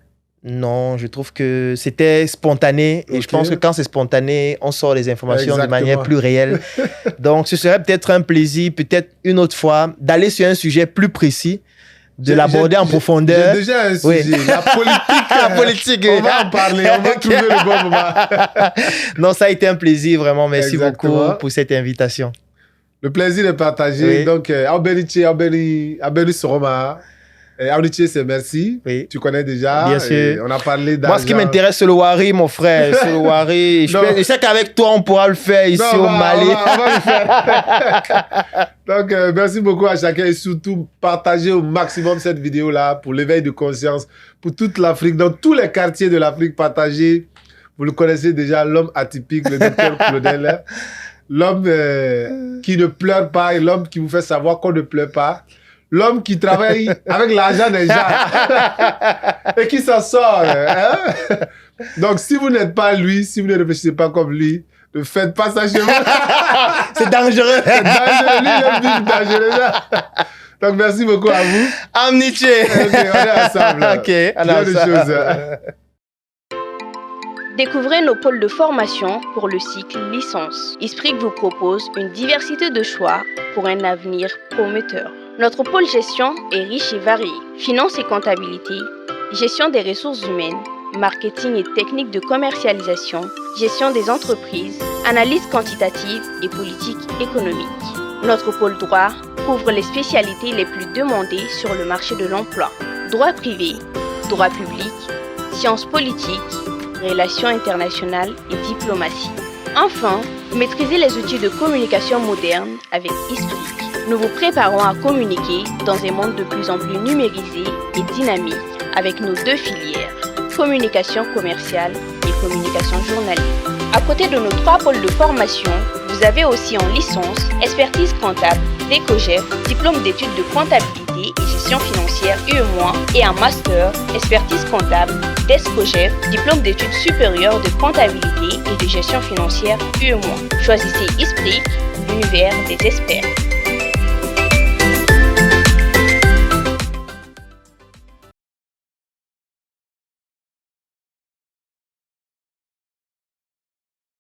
Non, je trouve que c'était spontané. Et je pense que quand c'est spontané, on sort les informations de manière plus réelle. Donc, ce serait peut-être un plaisir, peut-être une autre fois, d'aller sur un sujet plus précis. de l'aborder en profondeur. J'ai déjà un sujet, la politique. La politique. On va en parler, on va trouver le bon moment. Non, ça a été un plaisir, vraiment. Merci Exactement. beaucoup pour cette invitation. Le plaisir est partagé. Oui. Donc, Abeli Soroma. Auniché, c'est merci. Oui. Tu connais déjà. Bien sûr. On a parlé d'argent. Moi, ce qui m'intéresse, c'est le Wari, mon frère. C'est le Wari. Je sais qu'avec toi, on pourra le faire ici au Mali. On va le faire. Donc, merci beaucoup à chacun et surtout, partagez au maximum cette vidéo-là pour l'éveil de conscience, pour toute l'Afrique, dans tous les quartiers de l'Afrique. Partagez. Vous le connaissez déjà, l'homme atypique, le docteur Claudel. L'homme qui ne pleure pas et l'homme qui vous fait savoir qu'on ne pleure pas. L'homme qui travaille avec l'argent des gens et qui s'en sort. Hein? Donc, si vous n'êtes pas lui, si vous ne réfléchissez pas comme lui, ne faites pas ça chez vous. C'est dangereux. C'est dangereux. Lui, il est dangereux. Donc, merci beaucoup à vous. Amniché. Ok, on est ensemble. Ok, on est Bien de ensemble. choses. Découvrez nos pôles de formation pour le cycle licence. ISPRIC vous propose une diversité de choix pour un avenir prometteur. Notre pôle gestion est riche et varié. Finance et comptabilité, gestion des ressources humaines, marketing et techniques de commercialisation, gestion des entreprises, analyse quantitative et politique économique. Notre pôle droit couvre les spécialités les plus demandées sur le marché de l'emploi. Droit privé, droit public, sciences politiques, relations internationales et diplomatie. Enfin, maîtrisez les outils de communication moderne avec ISPRIC. Nous vous préparons à communiquer dans un monde de plus en plus numérisé et dynamique avec nos deux filières, communication commerciale et communication journalière. À côté de nos 3 pôles de formation, vous avez aussi en licence expertise comptable, DECOGEF, diplôme d'études de comptabilité et gestion financière UEMOA et un master expertise comptable, DESCOGEF, diplôme d'études supérieures de comptabilité et de gestion financière UEMOA. Choisissez ISPRIC, l'univers des experts.